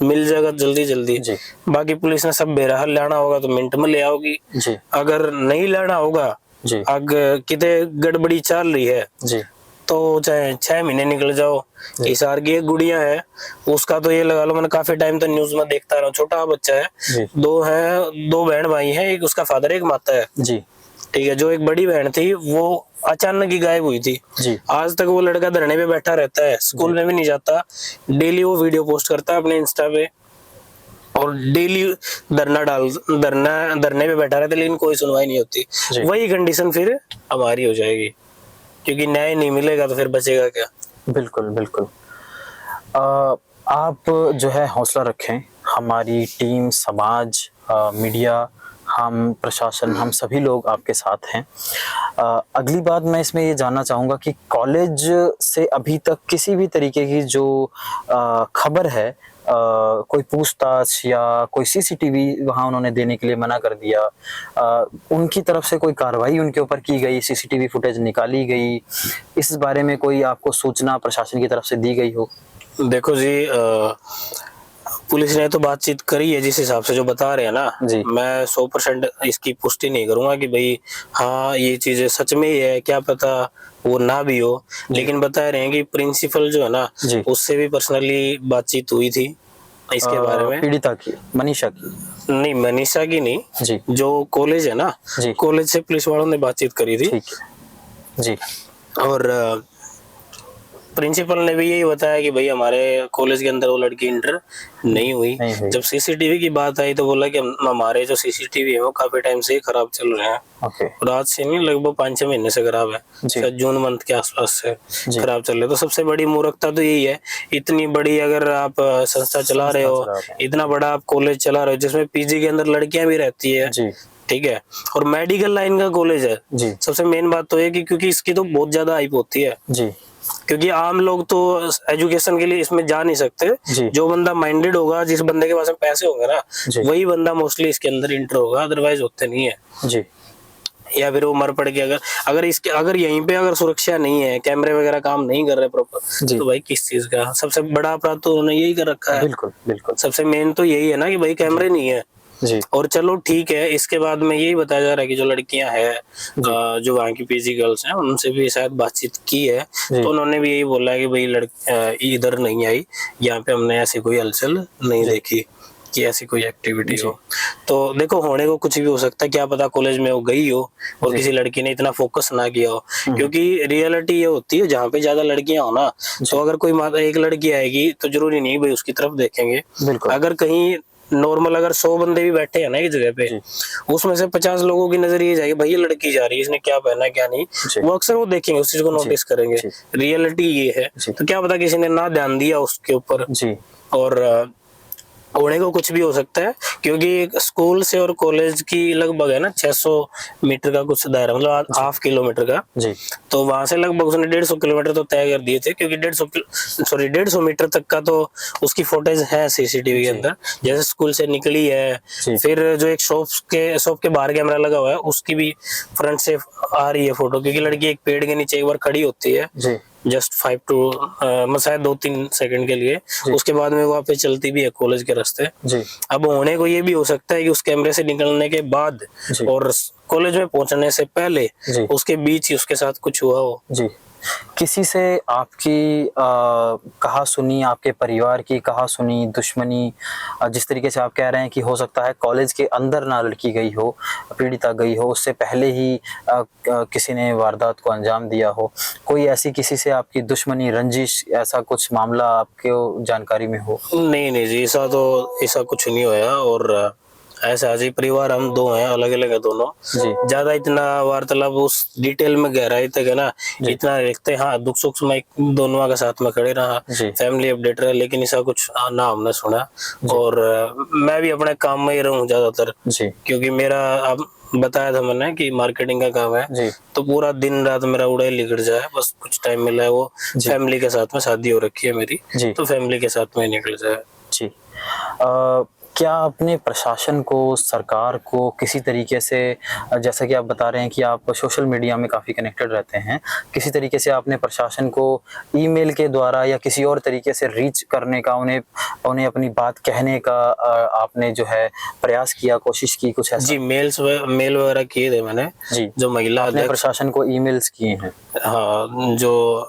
Speaker 1: मिल जाएगा जल्दी जल्दी जी। बाकी पुलिस ने सब बेरहल लाना होगा तो मिनट में ले आओगी जी। अगर नहीं लाना होगा जी, अगर कितने गड़बड़ी चल रही है जी, तो चाहे 6 महीने निकल जाओ। हिसार की एक गुड़िया है, उसका तो ये लगा लो मैंने काफी टाइम तो न्यूज में देखता रहा, छोटा बच्चा है, दो बहन भाई हैं, एक उसका फादर एक माता है जी, ठीक है। जो एक बड़ी बहन थी वो अचानक ही गायब हुई थी जी। आज तक वो लड़का धरने पे बैठा रहता है, स्कूल में भी नहीं जाता, डेली वो वीडियो पोस्ट करता है अपने इंस्टा पे और डेली धरने पे बैठा रहता है, लेकिन कोई सुनवाई नहीं होती। वही कंडीशन फिर हमारी हो जाएगी, क्योंकि न्याय नहीं मिलेगा तो फिर बचेगा क्या। बिल्कुल बिल्कुल।
Speaker 2: आप जो है हौसला रखें, हमारी टीम, समाज, मीडिया, हम प्रशासन, हम सभी लोग आपके साथ हैं। अगली बात मैं इसमें ये जानना चाहूँगा कि कॉलेज से अभी तक किसी भी तरीके की जो खबर है, कोई पूछताछ या कोई सीसीटीवी वहाँ उन्होंने देने के लिए मना कर दिया, उनकी तरफ से कोई कार्रवाई उनके ऊपर की गई, सीसीटीवी फुटेज निकाली गई, इस बारे में कोई आपको सूचना प्रशासन की तरफ से दी गई हो?
Speaker 1: देखो जी, पुलिस ने तो बातचीत करी है जिस हिसाब से जो बता रहे हैं ना जी, मैं 100% इसकी पुष्टि नहीं करूंगा कि भाई हाँ ये चीजें सच में ही है, क्या पता वो ना भी हो, लेकिन बता रहे हैं कि प्रिंसिपल जो है ना उससे भी पर्सनली बातचीत हुई थी इसके बारे में।
Speaker 2: पीड़िता की, मनीषा की?
Speaker 1: नहीं, मनीषा की नहीं जी, जो कॉलेज है ना, कॉलेज से पुलिस वालों ने बातचीत करी थी जी। और प्रिंसिपल ने भी यही बताया कि भाई हमारे कॉलेज के अंदर वो लड़की इंटर नहीं हुई। जब सीसीटीवी की बात आई तो बोला कि हमारे जो सीसीटीवी है वो काफी टाइम से ही खराब चल रहे हैं, और आज से नहीं लगभग 5-6 महीने से खराब है, शायद जून मंथ के आसपास से खराब चल रहे हैं। तो सबसे बड़ी मूर्खता तो यही है, इतनी बड़ी अगर आप संस्था चला रहे हो, इतना बड़ा आप कॉलेज चला रहे हो जिसमें पीजी के अंदर लड़कियां भी रहती है, ठीक है, और मेडिकल लाइन का कॉलेज है जी। सबसे मेन बात तो है कि क्योंकि इसकी तो बहुत ज्यादा हाइप होती है जी, क्योंकि आम लोग तो एजुकेशन के लिए इसमें जा नहीं सकते। जो बंदा माइंडेड होगा, जिस बंदे के पास में पैसे होंगे ना, वही बंदा मोस्टली इसके अंदर इंटर होगा, अदरवाइज होते नहीं है जी। या फिर वो मर पड़ के अगर यहीं पे अगर सुरक्षा नहीं है, कैमरे वगैरह काम नहीं कर रहे प्रॉपर, तो भाई किस चीज का सबसे बड़ा अपराध तो उन्होंने यही कर रखा है। बिल्कुल बिल्कुल, सबसे मेन तो यही है ना कि भाई कैमरे नहीं है जी। और चलो ठीक है, इसके बाद में यही बताया जा रहा है कि जो लड़कियां हैं जो वहाँ की पीजी गर्ल्स हैं, उनसे भी शायद बातचीत की है, तो उन्होंने भी यही बोला है कि भाई इधर नहीं आई, यहाँ पे हमने ऐसी कोई हलचल नहीं देखी कि ऐसी कोई एक्टिविटी हो। तो देखो होने को कुछ भी हो सकता है, क्या पता कॉलेज में वो गई हो और किसी लड़की ने इतना फोकस ना किया हो, क्योंकि रियलिटी ये होती है जहाँ पे ज्यादा लड़कियां हो ना, तो अगर कोई एक लड़की आएगी तो जरूरी नहीं भाई उसकी तरफ देखेंगे। अगर कहीं नॉर्मल अगर 100 बंदे भी बैठे हैं ना एक जगह पे, उसमें से 50 लोगों की नजर ये जाएगी भाई ये लड़की जा रही है, इसने क्या पहना क्या नहीं, वो अक्सर वो देखेंगे, उस चीज को नोटिस करेंगे। रियलिटी ये है, तो क्या पता किसी ने ना ध्यान दिया उसके ऊपर और होने को कुछ भी हो सकता है, क्योंकि स्कूल से और कॉलेज की लगभग है ना 600 मीटर का कुछ दायरा, मतलब ½ किलोमीटर का जी। तो वहां से लगभग उसने 150 किलोमीटर तो तय कर दिए थे, क्योंकि 150 मीटर तक का तो उसकी फुटेज है सीसीटीवी के अंदर, जैसे स्कूल से निकली है। फिर जो एक शॉप के बाहर कैमरा लगा हुआ है उसकी भी फ्रंट से आ रही है फोटो, क्योंकि लड़की एक पेड़ के नीचे एक बार खड़ी होती है जस्ट 5 to शायद 2-3 सेकंड के लिए, उसके बाद में वहाँ पे चलती भी है कॉलेज के रास्ते जी। अब होने को ये भी हो सकता है कि उस कैमरे से निकलने के बाद और कॉलेज में पहुंचने से पहले
Speaker 2: जी।
Speaker 1: उसके बीच ही उसके साथ कुछ हुआ हो।
Speaker 2: जी, किसी से आपकी कहा सुनी, आपके परिवार की कहा सुनी दुश्मनी, जिस तरीके से आप कह रहे हैं कि हो सकता है कॉलेज के अंदर ना लड़की गई हो, पीड़िता गई हो, उससे पहले ही किसी ने वारदात को अंजाम दिया हो, कोई ऐसी किसी से आपकी दुश्मनी, रंजिश, ऐसा कुछ मामला आपके जानकारी में हो?
Speaker 1: नहीं नहीं जी, ऐसा कुछ नहीं होया। और ऐसा जी, परिवार हम दो हैं, अलग अलग है दोनों।
Speaker 2: जी।
Speaker 1: ज्यादा इतना वार्तालाप उस डिटेल में गहराई तक है ना, इतना देखते हैं। हाँ, दुख सुख में दोनों के साथ में खड़े रहा,
Speaker 2: जी।
Speaker 1: फैमिली अपडेट रहा, लेकिन ऐसा कुछ ना हमने सुना। और मैं भी अपने काम में ही रहूं ज्यादातर,
Speaker 2: जी।
Speaker 1: क्योंकि मेरा अब बताया था मैंने कि मार्केटिंग का काम है।
Speaker 2: जी।
Speaker 1: तो पूरा दिन रात मेरा उड़े निकल जाए, बस कुछ टाइम मिला है वो
Speaker 2: जी।
Speaker 1: फैमिली के साथ में, शादी हो रखी है मेरी,
Speaker 2: जी।
Speaker 1: तो फैमिली के साथ में निकल जाए।
Speaker 2: जी। क्या अपने प्रशासन को, सरकार को किसी तरीके से, जैसा कि आप बता रहे हैं कि आप सोशल मीडिया में काफ़ी कनेक्टेड रहते हैं, किसी तरीके से आपने प्रशासन को ईमेल के द्वारा या किसी और तरीके से रीच करने का, उन्हें अपनी बात कहने का आपने जो है प्रयास किया, कोशिश की, कुछ ऐसा?
Speaker 1: जी, मेल वगैरह किए थे मैंने।
Speaker 2: जी।
Speaker 1: जो महिला
Speaker 2: आपने
Speaker 1: अध्यक्ष,
Speaker 2: प्रशासन को ईमेल्स किए हैं?
Speaker 1: हाँ, जो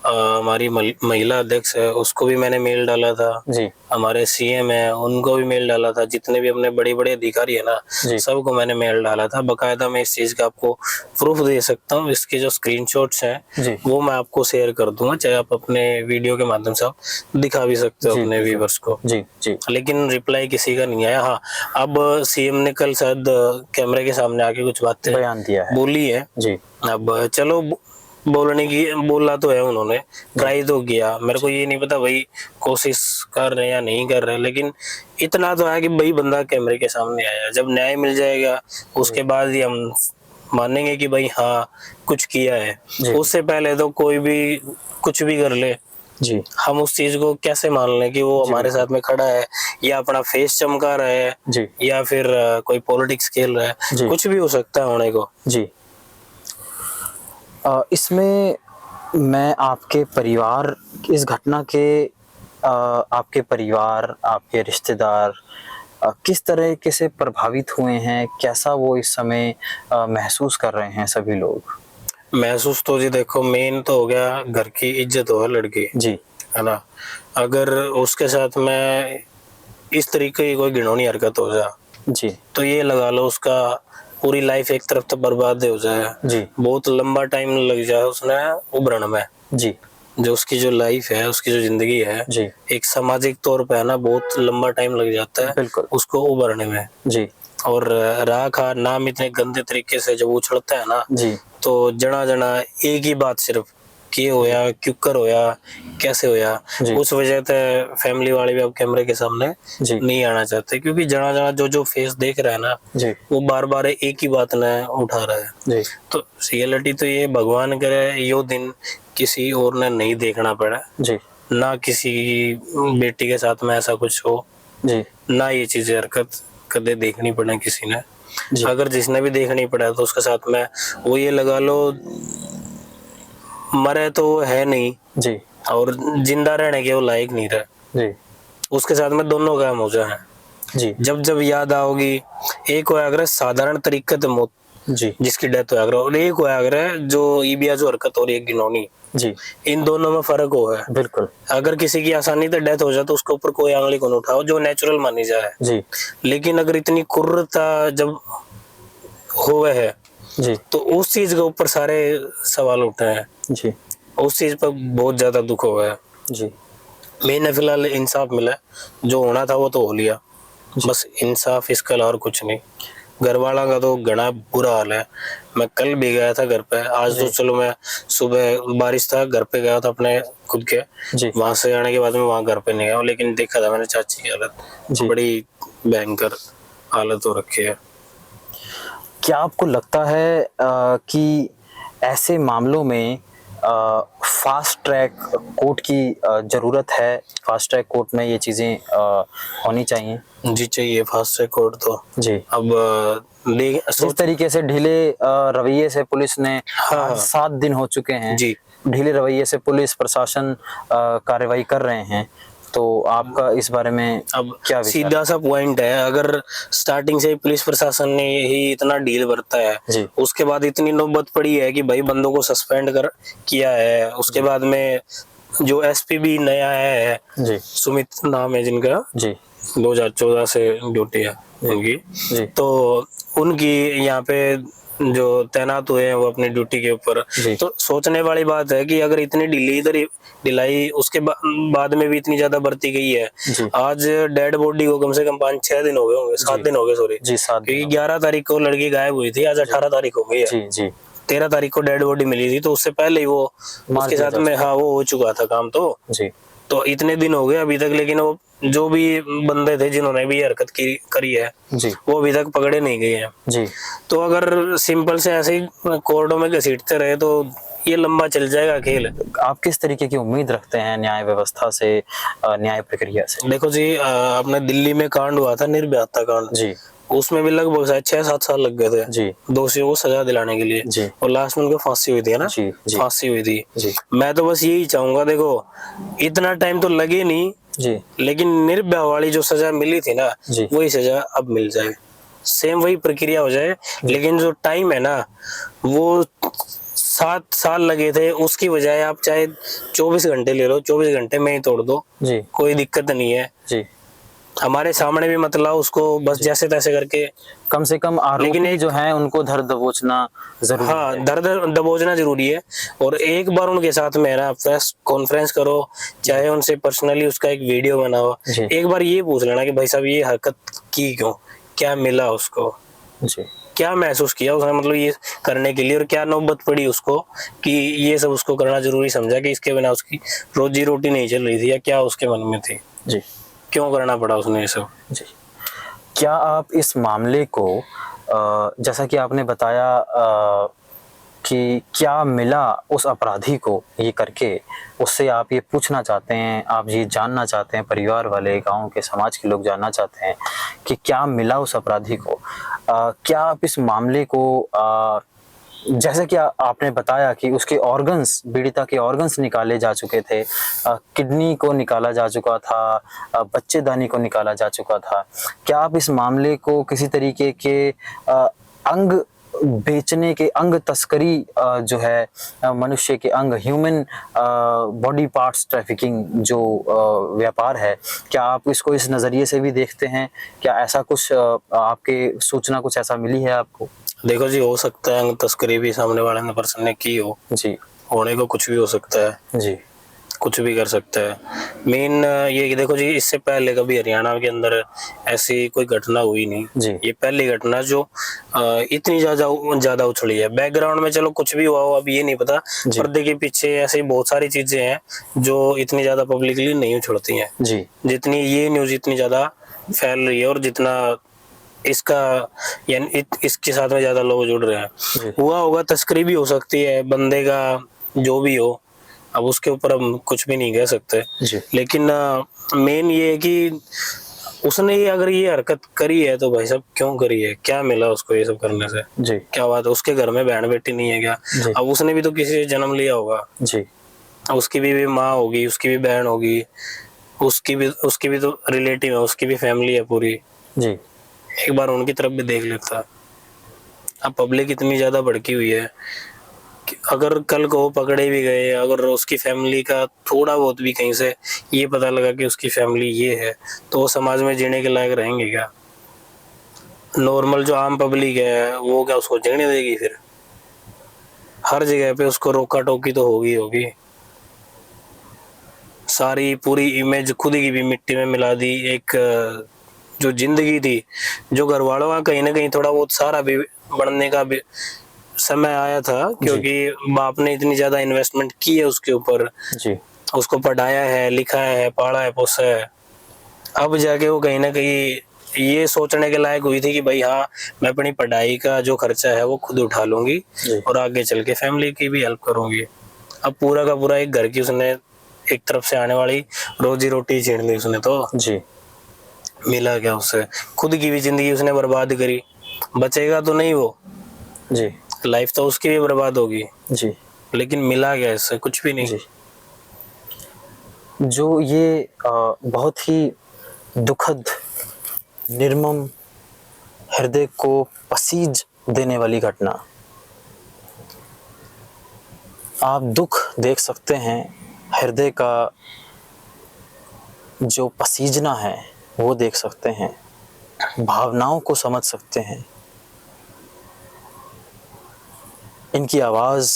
Speaker 1: हमारी महिला अध्यक्ष है उसको भी मैंने मेल डाला था।
Speaker 2: जी।
Speaker 1: हमारे सीएम है उनको भी मेल डाला था। जितने भी अपने बड़े बड़े अधिकारी है ना,
Speaker 2: जी।
Speaker 1: सबको मैंने मेल डाला था। बकायदा मैं इस चीज का आपको प्रूफ दे सकता हूँ। इसके जो स्क्रीनशॉट्स हैं
Speaker 2: जी।
Speaker 1: वो मैं आपको शेयर कर दूंगा, चाहे आप अपने वीडियो के माध्यम से आप दिखा भी सकते हो
Speaker 2: जी,
Speaker 1: अपने
Speaker 2: बिल्कुल।
Speaker 1: व्यूअर्स को।
Speaker 2: जी। जी।
Speaker 1: लेकिन रिप्लाई किसी का नहीं आया। हाँ, अब सीएम ने कल शायद कैमरे के सामने आके कुछ बातें
Speaker 2: बयान दिया है।
Speaker 1: बोली है।
Speaker 2: जी।
Speaker 1: अब चलो, बोला तो है उन्होंने, ट्राई तो किया। मेरे को ये नहीं पता भाई कोशिश कर रहे हैं या नहीं कर रहे, लेकिन इतना तो है कि भाई बंदा कैमरे के सामने आया। जब न्याय मिल जाएगा उसके बाद ही हम मानेंगे कि भाई हाँ कुछ किया है। उससे पहले तो कोई भी कुछ भी कर ले,
Speaker 2: जी।
Speaker 1: हम उस चीज को कैसे मान लें कि वो हमारे साथ में खड़ा है, या अपना फेस चमका रहा है,
Speaker 2: जी।
Speaker 1: या फिर कोई पॉलिटिक्स खेल रहा है। कुछ भी हो सकता है होने को।
Speaker 2: जी। इसमें मैं आपके परिवार, इस घटना के आपके परिवार, आपके रिश्तेदार किस तरीके से प्रभावित हुए हैं, कैसा वो इस समय महसूस कर रहे हैं सभी लोग?
Speaker 1: महसूस तो जी देखो, मेन तो हो गया घर की इज्जत हो लड़की,
Speaker 2: जी।
Speaker 1: है ना। अगर उसके साथ में इस तरीके की कोई घिनौनी हरकत हो जाए,
Speaker 2: जी।
Speaker 1: तो ये लगा लो उसका पूरी लाइफ एक तरफ तो बर्बाद हो जाए।
Speaker 2: जी।
Speaker 1: बहुत लंबा टाइम लग जाए उसने उभरने में।
Speaker 2: जी।
Speaker 1: जो उसकी जो लाइफ है, उसकी जो जिंदगी है,
Speaker 2: जी।
Speaker 1: एक सामाजिक तौर पे है ना, बहुत लंबा टाइम लग जाता है
Speaker 2: बिल्कुल
Speaker 1: उसको उभरने में।
Speaker 2: जी।
Speaker 1: और राखा नाम इतने गंदे तरीके से जब उछलता है ना,
Speaker 2: जी।
Speaker 1: तो जना जना एक ही बात सिर्फ कि होया, क्यों कर होया, कैसे होया।
Speaker 2: जी।
Speaker 1: उस वजह से फैमिली वाले भी अब कैमरे के सामने
Speaker 2: जी।
Speaker 1: नहीं आना चाहते, क्योंकि जना जना जो जो फेस देख रहा है ना,
Speaker 2: जी।
Speaker 1: वो बार बार एक ही बात ना उठा रहा है।
Speaker 2: जी।
Speaker 1: तो रियलिटी तो ये, भगवान करे यो दिन किसी और ने नहीं देखना पड़ा,
Speaker 2: जी।
Speaker 1: ना किसी बेटी के साथ में ऐसा कुछ हो,
Speaker 2: जी।
Speaker 1: ना ये चीजें हरकत कदे देखनी पड़े किसी ने।
Speaker 2: जी।
Speaker 1: अगर जिसने भी देखनी पड़ा तो उसके साथ में वो ये लगा लो मरे तो वो है नहीं,
Speaker 2: जी।
Speaker 1: और जिंदा रहने के वो लायक नहीं रहे।
Speaker 2: जी।
Speaker 1: उसके साथ में दोनों काम हो जाए।
Speaker 2: जी।
Speaker 1: जब जब याद आओगी, एक हो अगर साधारण तरीके से मौत
Speaker 2: जी।
Speaker 1: जिसकी डेथ हो, और एक हो अगर जो ईबिया जो हरकत हो रही है घिनौनी,
Speaker 2: जी।
Speaker 1: इन दोनों में फर्क हो है।
Speaker 2: बिल्कुल।
Speaker 1: अगर किसी की आसानी से डेथ हो जाए तो उसके ऊपर कोई आंगली को न उठाओ, जो नेचुरल मानी जाए।
Speaker 2: जी।
Speaker 1: लेकिन अगर इतनी क्रूरता जब हुए है,
Speaker 2: जी।
Speaker 1: तो उस चीज के ऊपर सारे सवाल उठे हैं।
Speaker 2: जी।
Speaker 1: उस चीज पर बहुत ज्यादा दुख हुआ है।
Speaker 2: जी।
Speaker 1: मैंने फिलहाल इंसाफ मिला, जो होना था वो तो हो लिया, बस इंसाफ, इसके अलावा और कुछ नहीं। घर वाला का तो घना बुरा हाल है। मैं कल भी गया था घर पे, आज तो चलो मैं सुबह बारिश था, घर पे गया था अपने खुद के, वहां से आने के बाद में वहां घर पे नहीं गया, लेकिन देखा था मैंने चाची की हालत, बड़ी भयंकर हालत हो रखी है।
Speaker 2: क्या आपको लगता है कि ऐसे मामलों में फास्ट ट्रैक कोर्ट की जरूरत है? फास्ट ट्रैक कोर्ट में ये चीजें होनी चाहिए?
Speaker 1: जी चाहिए फास्ट ट्रैक कोर्ट तो।
Speaker 2: जी।
Speaker 1: अब
Speaker 2: जिस तरीके से ढीले रवैये से पुलिस ने, आज 7 दिन हो चुके हैं जी, ढीले रवैये से पुलिस प्रशासन कार्रवाई कर रहे हैं, तो आपका इस बारे में
Speaker 1: अब
Speaker 2: क्या विचार
Speaker 1: सीधा सा पॉइंट है, अगर स्टार्टिंग से ही पुलिस प्रशासन ने ही इतना डील बरता है,
Speaker 2: जी।
Speaker 1: उसके बाद इतनी नौबत पड़ी है कि भाई बंदों को सस्पेंड कर किया है, उसके बाद में जो एसपी भी नया है
Speaker 2: जी
Speaker 1: सुमित नाम है जिनका,
Speaker 2: जी
Speaker 1: 2014 से ड्यूटी है उनकी,
Speaker 2: जी
Speaker 1: तो उनकी यहाँ पे जो तैनात हुए हैं वो अपनी ड्यूटी के ऊपर।
Speaker 2: जी।
Speaker 1: तो सोचने वाली बात है कि अगर इतनी ढिलाई उसके बाद में भी इतनी ज्यादा बरती गई है।
Speaker 2: जी
Speaker 1: आज डेड बॉडी को कम से कम 5-6 दिन हो गए होंगे, 7 दिन हो गए, सॉरी,
Speaker 2: जी 7
Speaker 1: क्योंकि
Speaker 2: दिन
Speaker 1: 11 तारीख को लड़की गायब हुई थी, आज 18 तारीख हो गई है,
Speaker 2: जी जी
Speaker 1: 13 तारीख को डेड बॉडी मिली थी, तो उससे पहले ही वो
Speaker 2: मार
Speaker 1: उसके
Speaker 2: दिया
Speaker 1: साथ
Speaker 2: जा
Speaker 1: में, हाँ, वो हो चुका था काम।
Speaker 2: जी
Speaker 1: तो इतने दिन हो गए अभी तक, लेकिन वो जो भी बंदे थे जिन्होंने भी ये हरकत करी है
Speaker 2: जी
Speaker 1: वो अभी तक पकड़े नहीं गए हैं।
Speaker 2: जी
Speaker 1: तो अगर सिंपल से ऐसे ही कोर्टों में घसीटते रहे तो ये लंबा चल जाएगा खेल।
Speaker 2: आप किस तरीके की उम्मीद रखते हैं न्याय व्यवस्था से, न्याय प्रक्रिया से?
Speaker 1: देखो जी, अपने दिल्ली में कांड हुआ था, निर्भया हत्याकांड,
Speaker 2: जी
Speaker 1: उसमें भी लगभग 6-7 साल लग गए थे
Speaker 2: जी
Speaker 1: दोषियों को सजा दिलाने के लिए,
Speaker 2: जी
Speaker 1: और लास्ट में उनको फांसी हुई थी, है ना,
Speaker 2: जी जी
Speaker 1: फांसी हुई थी।
Speaker 2: जी
Speaker 1: मैं तो बस यही चाहूंगा, देखो इतना टाइम तो लगे नहीं,
Speaker 2: जी
Speaker 1: लेकिन निर्भया वाली जो सजा मिली थी ना,
Speaker 2: जी
Speaker 1: वही सजा अब मिल जाए, सेम वही प्रक्रिया हो जाए। लेकिन जो टाइम है ना, वो 7 साल लगे थे, उसकी बजाय आप चाहे 24 घंटे ले लो, 24 घंटे में ही तोड़ दो,
Speaker 2: जी
Speaker 1: कोई दिक्कत नहीं है।
Speaker 2: जी
Speaker 1: हमारे सामने भी मत लाओ उसको, बस जैसे तैसे करके,
Speaker 2: कम से कम आरोपी
Speaker 1: लेकिन एक-
Speaker 2: जो है उनको धर दबोचना जरूरी है।
Speaker 1: हाँ, दर्द दबोचना जरूरी है। और एक बार उनके साथ में ना प्रेस कॉन्फ्रेंस करो, चाहे उनसे पर्सनली उसका एक वीडियो बनाओ,
Speaker 2: जी।
Speaker 1: एक बार ये पूछ लेना कि भाई साहब ये हरकत की क्यों, क्या मिला उसको,
Speaker 2: जी
Speaker 1: क्या महसूस किया उसने, मतलब ये करने के लिए, और क्या नौबत पड़ी उसको कि ये सब उसको करना जरूरी समझा, कि इसके बिना उसकी रोजी रोटी नहीं चल रही थी, या क्या उसके मन में थी,
Speaker 2: जी
Speaker 1: क्यों करना पड़ा उसने ये सब।
Speaker 2: जी। क्या आप इस मामले को, जैसा कि आपने बताया कि क्या मिला उस अपराधी को ये करके, उससे आप ये पूछना चाहते हैं, आप ये जानना चाहते हैं, परिवार वाले, गांव के, समाज के लोग जानना चाहते हैं कि क्या मिला उस अपराधी को? क्या आप इस मामले को, जैसे कि आपने बताया कि उसके ऑर्गन्स, पीड़िता के ऑर्गन्स निकाले जा चुके थे, किडनी को निकाला जा चुका था, बच्चेदानी को निकाला जा चुका था, क्या आप इस मामले को किसी तरीके के अंग बेचने के, अंग तस्करी जो है, मनुष्य के अंग, ह्यूमन बॉडी पार्ट्स ट्रैफिकिंग जो व्यापार है, क्या आप इसको इस नज़रिए से भी देखते हैं? क्या ऐसा कुछ आपके सूचना कुछ ऐसा मिली है आपको?
Speaker 1: देखो जी, हो सकता है अंग तस्करी भी सामने वाले ने पर्सन ने की हो,
Speaker 2: जी
Speaker 1: होने को कुछ भी हो सकता है,
Speaker 2: जी
Speaker 1: कुछ भी कर सकता है। मेन ये कि देखो जी, इससे पहले कभी हरियाणा के अंदर ऐसी कोई घटना हुई नहीं,
Speaker 2: जी
Speaker 1: ये पहली घटना जो इतनी ज्यादा उछली है। बैकग्राउंड में चलो कुछ भी हुआ हो, अब ये नहीं पता,
Speaker 2: जी।
Speaker 1: पर्दे के पीछे ऐसी बहुत सारी चीजें हैं जो इतनी ज्यादा पब्लिकली नहीं उछलती हैं,
Speaker 2: जी
Speaker 1: जितनी ये न्यूज इतनी ज्यादा फैल रही है, और जितना इसका यानी इसके साथ में ज्यादा लोग जुड़ रहे हैं। हुआ होगा, तस्करी भी हो सकती है बंदे का, जो भी हो, अब उसके ऊपर हम कुछ भी नहीं कह सकते।
Speaker 2: जी
Speaker 1: लेकिन मेन ये है कि उसने ये अगर ये हरकत करी है तो भाई साहब क्यों करी है, क्या मिला उसको ये सब करने से,
Speaker 2: जी
Speaker 1: क्या बात है, उसके घर में बहन बेटी नहीं है क्या?
Speaker 2: जी
Speaker 1: अब उसने भी तो किसी से जन्म लिया होगा,
Speaker 2: जी
Speaker 1: उसकी भी माँ होगी, उसकी भी बहन होगी, उसकी भी तो रिलेटिव है, उसकी भी फैमिली है पूरी,
Speaker 2: जी
Speaker 1: एक बार उनकी तरफ भी देख लेता। अब पब्लिक इतनी ज्यादा भड़की हुई है कि अगर कल को पकड़े भी गए, अगर उसकी फैमिली का थोड़ा बहुत भी कहीं से ये पता लगा कि उसकी फैमिली ये है, तो वो समाज में जीने के लायक रहेंगे क्या? नॉर्मल जो आम पब्लिक है वो क्या उसको जीने देगी? फिर हर जगह पे उसको रोका टोकी तो होगी। सारी पूरी इमेज खुद की भी मिट्टी में मिला दी। एक जो जिंदगी थी, जो घर वालों का कहीं ना कहीं थोड़ा बहुत सहारा भी बनने का भी समय आया था, क्योंकि बाप ने इतनी ज्यादा इन्वेस्टमेंट की है उसके ऊपर,
Speaker 2: जी
Speaker 1: उसको पढ़ाया है, लिखाया है, पाला है, पोसा है। अब जाके वो कहीं ना कहीं ये सोचने के लायक हुई थी कि भाई हाँ, मैं अपनी पढ़ाई का जो खर्चा है वो खुद उठा लूंगी और आगे चल के फैमिली की भी हेल्प करूंगी। अब पूरा का पूरा एक घर की उसने एक तरफ से आने वाली रोजी रोटी छीन ली उसने। तो
Speaker 2: जी
Speaker 1: मिला क्या उसे? खुद की भी जिंदगी उसने बर्बाद करी, बचेगा तो नहीं वो,
Speaker 2: जी
Speaker 1: लाइफ तो उसकी भी बर्बाद होगी।
Speaker 2: जी
Speaker 1: लेकिन मिला क्या इससे? कुछ भी नहीं।
Speaker 2: जी। जो ये बहुत ही दुखद, निर्मम, हृदय को पसीज देने वाली घटना, आप दुख देख सकते हैं, हृदय का जो पसीजना है वो देख सकते हैं, भावनाओं को समझ सकते हैं। इनकी आवाज़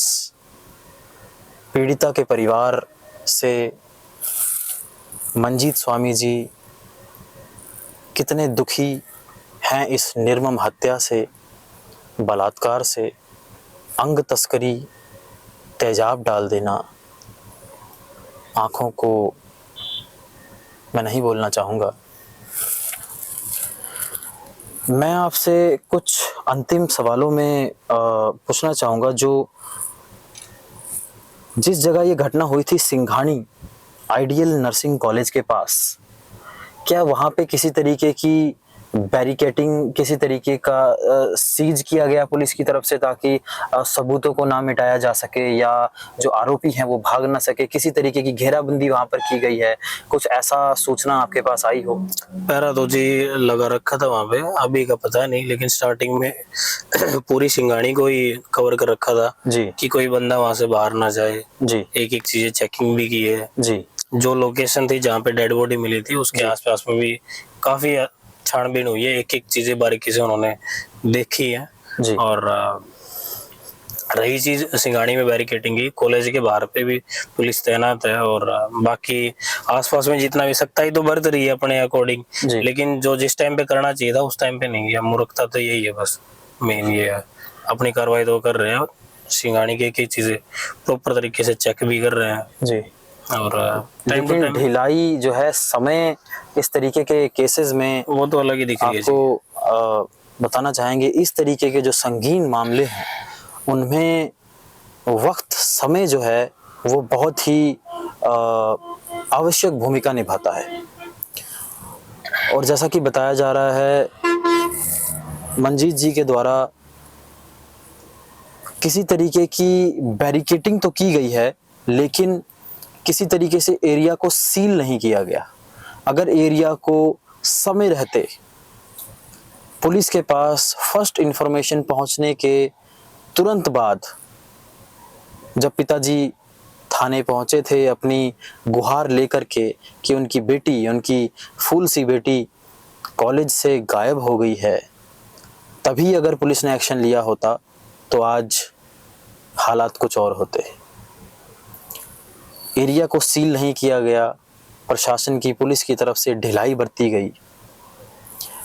Speaker 2: पीड़िता के परिवार से मंजीत स्वामी जी कितने दुखी हैं इस निर्मम हत्या से, बलात्कार से, अंग तस्करी, तेजाब डाल देना, आँखों को मैं नहीं बोलना चाहूँगा। मैं आपसे कुछ अंतिम सवालों में पूछना चाहूँगा। जिस जगह ये घटना हुई थी, सिंघानी आइडियल नर्सिंग कॉलेज के पास, क्या वहाँ पे किसी तरीके की बैरिकेटिंग, किसी तरीके का सीज किया गया पुलिस की तरफ से, ताकि सबूतों को ना मिटाया जा सके या जो आरोपी हैं वो भाग ना सके? किसी तरीके की घेराबंदी वहाँ पर की गई है? कुछ ऐसा सूचना आपके पास आई हो?
Speaker 1: पहरा तो जी लगा रखा था वहाँ पे, अभी का पता नहीं, लेकिन स्टार्टिंग में पूरी सिंघानी को ही कवर कर रखा था
Speaker 2: जी
Speaker 1: कि कोई बंदा वहाँ से बाहर ना जाए।
Speaker 2: जी
Speaker 1: एक एक चीजें चेकिंग भी की है।
Speaker 2: जी
Speaker 1: जो लोकेशन थी जहाँ पे डेड बॉडी मिली थी उसके आसपास में भी काफी छानबीन हुई है, एक एक चीजें बारीकी से उन्होंने देखी है।
Speaker 2: जी
Speaker 1: और रही चीज सिंघानी में बैरिकेटिंग की, कॉलेज के बाहर पे भी पुलिस तैनात है, और बाकी आसपास में जितना भी सख्ताई तो बरत रही है अपने अकॉर्डिंग,
Speaker 2: जी।
Speaker 1: लेकिन जो जिस टाइम पे करना चाहिए था उस टाइम पे नहीं किया। मूर्खता तो यही है बस, मेन ये है। अपनी कार्रवाई तो कर रहे हैं, सिंघानी की एक एक चीजें प्रॉपर तरीके से चेक भी कर रहे हैं।
Speaker 2: जी।
Speaker 1: और टाइम टू
Speaker 2: लेकिन
Speaker 1: टाइम
Speaker 2: ढिलाई जो है समय इस तरीके के केसेस में
Speaker 1: वो तो अलग ही दिख रही है।
Speaker 2: आपको बताना चाहेंगे, इस तरीके के जो संगीन मामले हैं उनमें वक्त, समय जो है वो बहुत ही आवश्यक भूमिका निभाता है। और जैसा कि बताया जा रहा है मंजीत जी के द्वारा, किसी तरीके की बैरिकेटिंग तो की गई है लेकिन किसी तरीके से एरिया को सील नहीं किया गया। अगर एरिया को समय रहते पुलिस के पास फर्स्ट इंफॉर्मेशन पहुंचने के तुरंत बाद, जब पिताजी थाने पहुंचे थे अपनी गुहार लेकर के कि उनकी बेटी, उनकी फूल सी बेटी कॉलेज से गायब हो गई है, तभी अगर पुलिस ने एक्शन लिया होता तो आज हालात कुछ और होते। एरिया को सील नहीं किया गया, प्रशासन की, पुलिस की तरफ से ढिलाई बरती गई।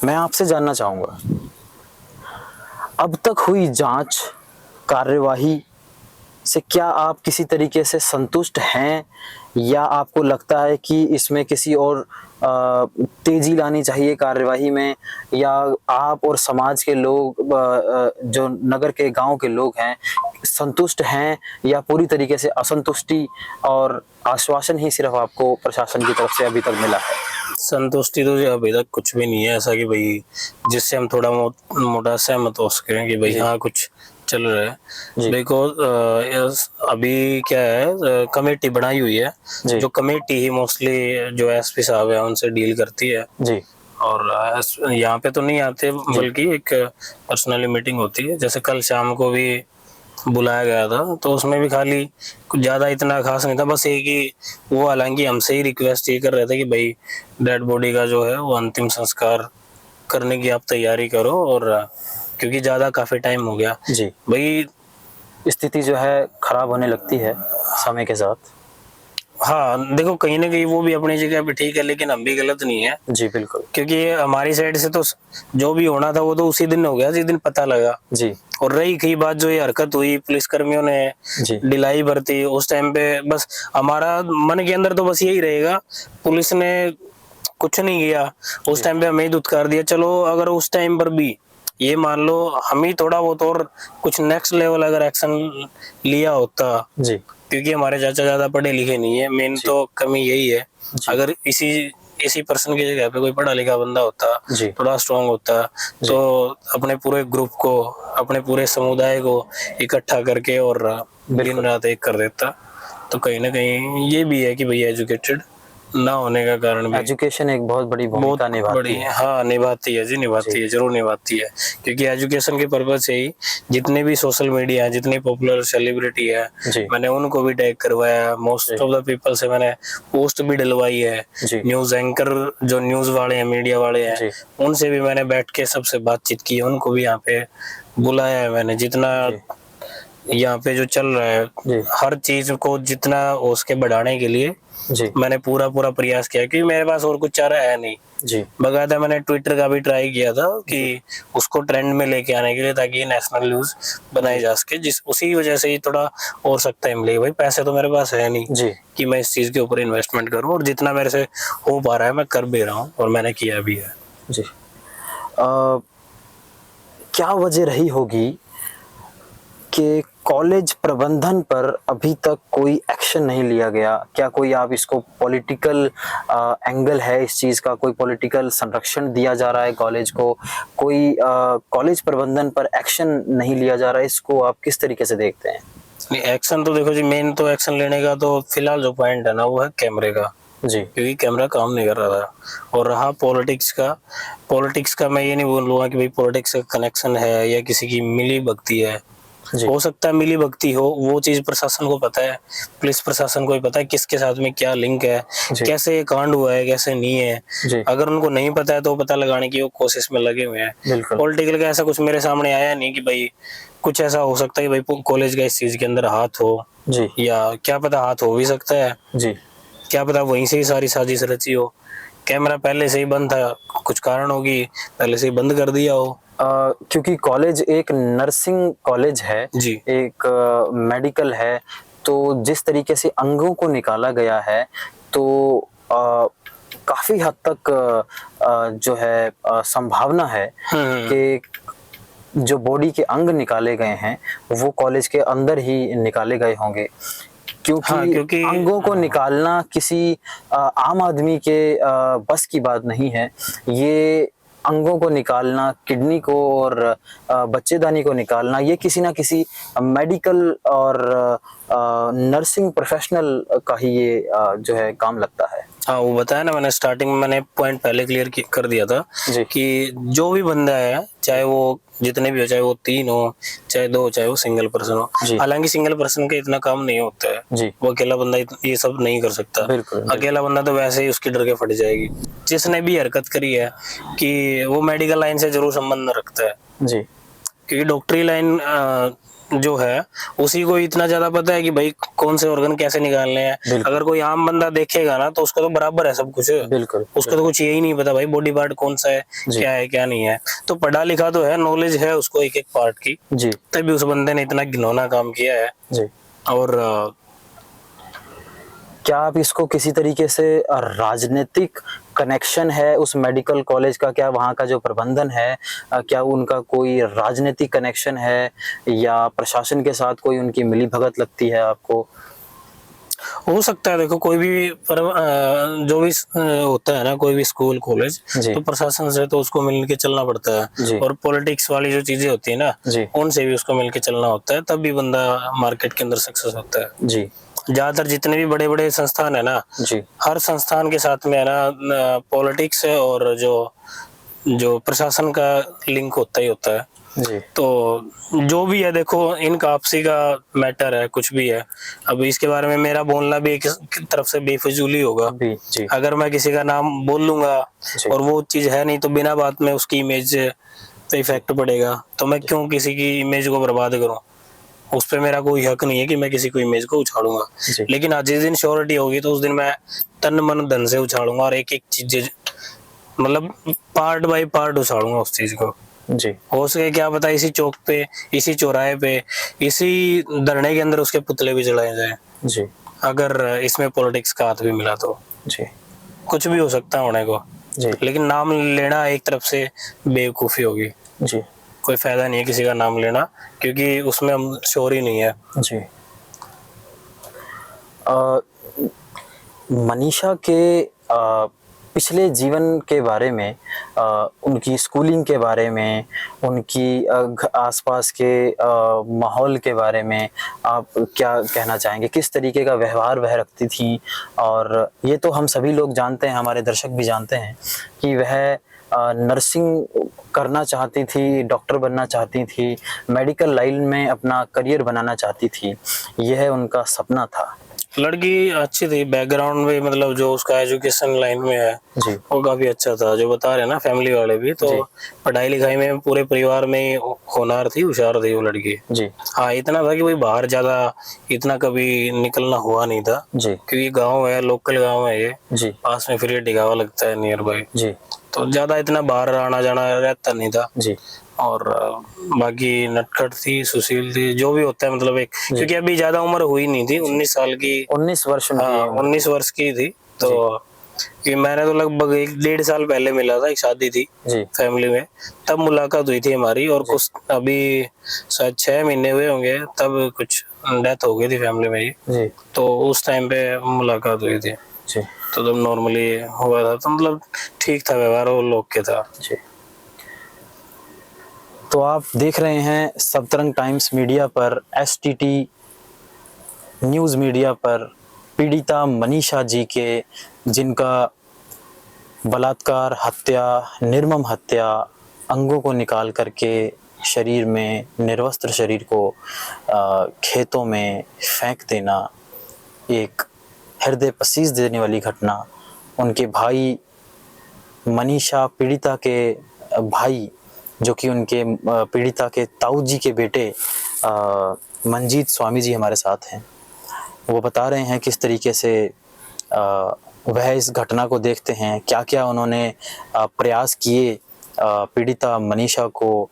Speaker 2: मैं आपसे जानना चाहूँगा, अब तक हुई जांच कार्यवाही से क्या आप किसी तरीके से संतुष्ट हैं, या आपको लगता है कि इसमें किसी और तेजी लानी चाहिए कार्यवाही में, या आप और समाज के लोग, जो नगर के, गांव के लोग हैं, संतुष्ट हैं, या पूरी तरीके से असंतुष्टि और आश्वासन ही सिर्फ आपको प्रशासन की तरफ से अभी तक मिला है?
Speaker 1: संतुष्टि तो अभी तक कुछ भी नहीं है ऐसा कि भाई जिससे हम थोड़ा मोटा सहमत हो सके कि भाई हाँ कुछ चल रहा है। देखो अभी क्या है, कमेटी बनाई हुई है, जो कमेटी ही मोस्टली जो एसपी साहब है उनसे डील करती है जी। और यहाँ पे तो नहीं आते, बल्कि एक पर्सनली मीटिंग होती है। जैसे कल शाम को भी बुलाया गया था, तो उसमें भी खाली कुछ ज्यादा इतना खास नहीं था, बस एक ही वो, हालांकि हमसे ही रिक्वेस्ट ये कर रहे थे कि भाई डेड बॉडी का जो है वो अंतिम संस्कार करने की आप तैयारी करो, और क्योंकि ज्यादा काफी टाइम हो गया जी भाई,
Speaker 2: स्थिति जो है खराब होने लगती है समय के साथ।
Speaker 1: हाँ देखो, कहीं ना कहीं वो भी अपनी जगह पे ठीक है, लेकिन हम भी गलत नहीं है
Speaker 2: जी बिल्कुल,
Speaker 1: क्योंकि हमारी साइड से तो जो भी होना था वो तो उसी दिन हो गया जिस दिन पता लगा जी। और रही कई बात, जो ये हरकत हुई, पुलिस कर्मियों ने ढिलाई बरती उस टाइम पे, बस हमारा मन के अंदर तो बस यही रहेगा, पुलिस ने कुछ नहीं किया उस टाइम पे, हमें ही दुत्कार दिया। चलो अगर उस टाइम पर भी ये मान लो हम ही थोड़ा बहुत और कुछ नेक्स्ट लेवल अगर एक्शन लिया होता जी, क्योंकि हमारे चाचा ज्यादा पढ़े लिखे नहीं है, मेन तो कमी यही है। अगर इसी पर्सन की जगह पे कोई पढ़ा लिखा बंदा होता, थोड़ा स्ट्रांग होता, तो अपने पूरे ग्रुप को, अपने पूरे समुदाय को इकट्ठा करके और दिन रात एक कर देता। तो कहीं ना कहीं ये भी है कि भैया एजुकेटेड ना होने का कारण भी
Speaker 2: एजुकेशन एक बहुत बड़ी भूमिका निभाती
Speaker 1: बड़ी
Speaker 2: है।
Speaker 1: हाँ निभाती है जी, निभाती है, जरूर निभाती है। क्योंकि एजुकेशन के पर्पज से ही जितने भी सोशल मीडिया है, जितने पॉपुलर सेलिब्रिटी है,
Speaker 2: जी
Speaker 1: मैंने उनको भी टैग करवाया, मोस्ट ऑफ द पीपल से मैंने पोस्ट भी डलवाई है।
Speaker 2: जी
Speaker 1: न्यूज एंकर जो न्यूज वाले हैं, मीडिया वाले हैं,
Speaker 2: जी
Speaker 1: उनसे भी मैंने बैठ के सबसे बातचीत की है, उनको भी यहाँ पे बुलाया है मैंने। जितना यहाँ पे जो चल रहा है,
Speaker 2: जी
Speaker 1: हर चीज को जितना हो सके बढ़ाने के लिए
Speaker 2: जी
Speaker 1: मैंने पूरा प्रयास किया, क्योंकि मेरे पास और कुछ चारा है नहीं।
Speaker 2: जी
Speaker 1: बकायदा मैंने ट्विटर का भी ट्राई किया था कि उसको ट्रेंड में लेके आने के लिए, ताकि नेशनल न्यूज बनाई जा सके। जिस उसी वजह से ही थोड़ा और सकता है मिले, भाई पैसे तो मेरे पास है नहीं
Speaker 2: जी
Speaker 1: कि मैं इस चीज के ऊपर इन्वेस्टमेंट करूं, और जितना मेरे से हो पा रहा है मैं कर भी रहा हूं, और मैंने किया भी है
Speaker 2: जी। क्या वजह रही होगी कि कॉलेज प्रबंधन पर अभी तक कोई एक्शन नहीं लिया गया? क्या कोई आप इसको पॉलिटिकल एंगल है इस चीज़ का, कोई पॉलिटिकल संरक्षण दिया जा रहा है कॉलेज को, कोई कॉलेज प्रबंधन पर एक्शन नहीं लिया जा रहा है, इसको आप किस तरीके से देखते हैं?
Speaker 1: नहीं, एक्शन तो देखो जी, मेन तो एक्शन लेने का तो फिलहाल जो पॉइंट है ना, वो है कैमरे का।
Speaker 2: जी
Speaker 1: क्योंकि कैमरा काम नहीं कर रहा था। और रहा पॉलिटिक्स का मैं ये नहीं बोलूंगा कि भाई पॉलिटिक्स का कनेक्शन है या किसी की मिली भगती है।
Speaker 2: जी
Speaker 1: हो सकता है मिली भगती हो, वो चीज प्रशासन को पता है, पुलिस प्रशासन को ही पता है किसके साथ में क्या लिंक है, कैसे ये कांड हुआ है, कैसे नहीं है।
Speaker 2: जी
Speaker 1: अगर उनको नहीं पता है तो पता लगाने की वो कोशिश में लगे हुए हैं।
Speaker 2: बिल्कुल
Speaker 1: पॉलिटिकल का ऐसा कुछ मेरे सामने आया नहीं कि भाई कुछ ऐसा हो सकता है कि भाई कॉलेज का इस चीज के अंदर हाथ हो,
Speaker 2: जी
Speaker 1: या क्या पता हाथ हो भी सकता है,
Speaker 2: जी
Speaker 1: क्या पता वहीं से ही सारी साजिश रची हो। कैमरा पहले से ही बंद था, कुछ कारण होगी पहले से ही बंद कर दिया हो।
Speaker 2: क्योंकि कॉलेज एक नर्सिंग कॉलेज है
Speaker 1: जी
Speaker 2: एक मेडिकल है, तो जिस तरीके से अंगों को निकाला गया है तो काफी हद तक जो है संभावना है कि जो बॉडी के अंग निकाले गए हैं वो कॉलेज के अंदर ही निकाले गए होंगे, क्योंकि अंगों को निकालना किसी आम आदमी के बस की बात नहीं है। ये अंगों को निकालना, किडनी को और बच्चेदानी को निकालना, ये किसी ना किसी मेडिकल और नर्सिंग प्रोफेशनल का ही ये जो है काम लगता है।
Speaker 1: हाँ, वो बताया ना मैंने स्टार्टिंग में, मैंने पॉइंट पहले क्लियर कर दिया था कि जो भी बंदा है, चाहे वो जितने भी हो, चाहे वो 3 हो, चाहे 2, चाहे वो सिंगल पर्सन हो। हालांकि सिंगल पर्सन का इतना काम नहीं होता है, वो अकेला बंदा ये सब नहीं कर सकता। अकेला बंदा तो वैसे ही उसकी डर के फट जाएगी। जिसने भी हरकत करी है कि वो मेडिकल लाइन से जरूर संबंध रखता है जी, क्योंकि डॉक्टरी लाइन जो है उसी को इतना ज्यादा पता है कि भाई कौन से ऑर्गन कैसे निकालने हैं। अगर कोई आम बंदा देखेगा ना तो उसको तो बराबर है सब कुछ, बिल्कुल उसको तो कुछ यही नहीं पता भाई बॉडी पार्ट कौन सा है क्या नहीं है। तो पढ़ा लिखा तो है, नॉलेज है उसको एक एक पार्ट की जी, तभी उस बंदे ने इतना घिनौना काम किया है जी। और क्या आप इसको किसी तरीके से राजनीतिक कनेक्शन है उस मेडिकल कॉलेज का, क्या वहाँ का जो प्रबंधन है क्या उनका कोई राजनीतिक कनेक्शन है या प्रशासन के साथ कोई उनकी मिलीभगत लगती है आपको? हो सकता है, देखो कोई भी जो भी होता है ना, कोई भी स्कूल कॉलेज, तो प्रशासन से तो उसको मिलके चलना पड़ता है। और पॉलिटिक्स वाली जो चीजें होती है ना, उनसे भी उसको मिलके चलना होता है, तब भी बंदा मार्केट के अंदर सक्सेस होता है जी। ज्यादातर जितने भी बड़े बड़े संस्थान है ना जी, हर संस्थान के साथ में है ना पॉलिटिक्स और जो प्रशासन का लिंक होता ही होता है जी। तो जो भी है, देखो इनका आपसी का मैटर है, कुछ भी है। अब इसके बारे में मेरा बोलना भी एक तरफ से बेफिजूली होगा जी। अगर मैं किसी का नाम बोल लूंगा और वो चीज है नहीं, तो बिना बात में उसकी इमेज पे इफेक्ट पड़ेगा, तो मैं क्यों किसी की इमेज को बर्बाद करूं? उस पे मेरा कोई हक नहीं है कि मैं किसी को इमेज को उछाड़ूंगा। लेकिन आज जिस दिन श्योरिटी होगी तो उस दिन मैं तन मन धन से उछाड़ूंगा और एक एक चीज मतलब पार्ट बाय पार्ट उछाड़ूंगा उस चीज को जी। हो सके क्या पता इसी चौक पे, इसी चौराहे पे, इसी धरने के अंदर उसके पुतले भी जलाए जाए जी। अगर इसमें पॉलिटिक्स का हाथ भी मिला तो जी, कुछ भी हो सकता है होने को जी। लेकिन नाम लेना एक तरफ से बेवकूफी होगी जी, कोई फायदा नहीं है किसी का नाम लेना, क्योंकि उसमें हम श्योर ही नहीं है जी। मनीषा के
Speaker 2: पिछले जीवन के बारे में, उनकी स्कूलिंग के बारे में, उनकी आसपास के माहौल के बारे में आप क्या कहना चाहेंगे? किस तरीके का व्यवहार वह रखती थी? और ये तो हम सभी लोग जानते हैं, हमारे दर्शक भी जानते हैं कि वह नर्सिंग करना चाहती थी, डॉक्टर बनना चाहती थी, मेडिकल लाइन में अपना करियर बनाना चाहती थी। यह उनका सपना था।
Speaker 1: लड़की अच्छी थी बैकग्राउंड में, मतलब जो उसका एजुकेशन लाइन में है
Speaker 2: जी
Speaker 1: वो काफी अच्छा था। जो बता रहे हैं ना फैमिली वाले भी, तो
Speaker 2: जी।
Speaker 1: पढ़ाई लिखाई में पूरे परिवार में होनहार थी, होशियार थी वो लड़की।
Speaker 2: जी
Speaker 1: हाँ, इतना था कि भाई बाहर ज्यादा इतना कभी निकलना हुआ नहीं था,
Speaker 2: जी
Speaker 1: क्योंकि गांव है, लोकल गांव है ये,
Speaker 2: जी
Speaker 1: पास में फिर ये टिकावा लगता है नियर बाई,
Speaker 2: जी
Speaker 1: तो ज्यादा इतना बाहर आना जाना रहता नहीं था।
Speaker 2: जी
Speaker 1: और बाकी नटखट थी, सुशील थी, जो भी होता है, मतलब एक, क्योंकि अभी ज्यादा उम्र हुई नहीं थी, 19 साल की,
Speaker 2: 19 वर्ष उनकी
Speaker 1: हाँ
Speaker 2: उम्र
Speaker 1: 19 वर्ष की थी। तो कि मैंने तो लगभग 1-1.5 साल पहले मिला था, एक शादी थी
Speaker 2: जी
Speaker 1: फैमिली में, तब मुलाकात हुई थी हमारी। और कुछ अभी शायद 6 महीने हुए होंगे, तब कुछ डेथ हो गई थी फैमिली में ही,
Speaker 2: जी
Speaker 1: तो उस टाइम पे मुलाकात हुई थी।
Speaker 2: जी
Speaker 1: तो तब नॉर्मली हुआ था, तो मतलब ठीक था व्यवहार वो लोग के था।
Speaker 2: जी। तो आप देख रहे हैं सप्तरंग टाइम्स मीडिया पर, एसटीटी न्यूज़ मीडिया पर पीड़िता मनीषा जी के, जिनका बलात्कार, हत्या, निर्मम हत्या, अंगों को निकाल करके शरीर में, निर्वस्त्र शरीर को खेतों में फेंक देना, एक हृदय पसीज देने वाली घटना। उनके भाई मनीषा, पीड़िता के भाई, जो कि उनके पीड़िता के ताऊ जी के बेटे मंजीत स्वामी जी हमारे साथ हैं। वो बता रहे हैं किस तरीके से वह इस घटना को देखते हैं, क्या क्या उन्होंने प्रयास किए पीड़िता मनीषा को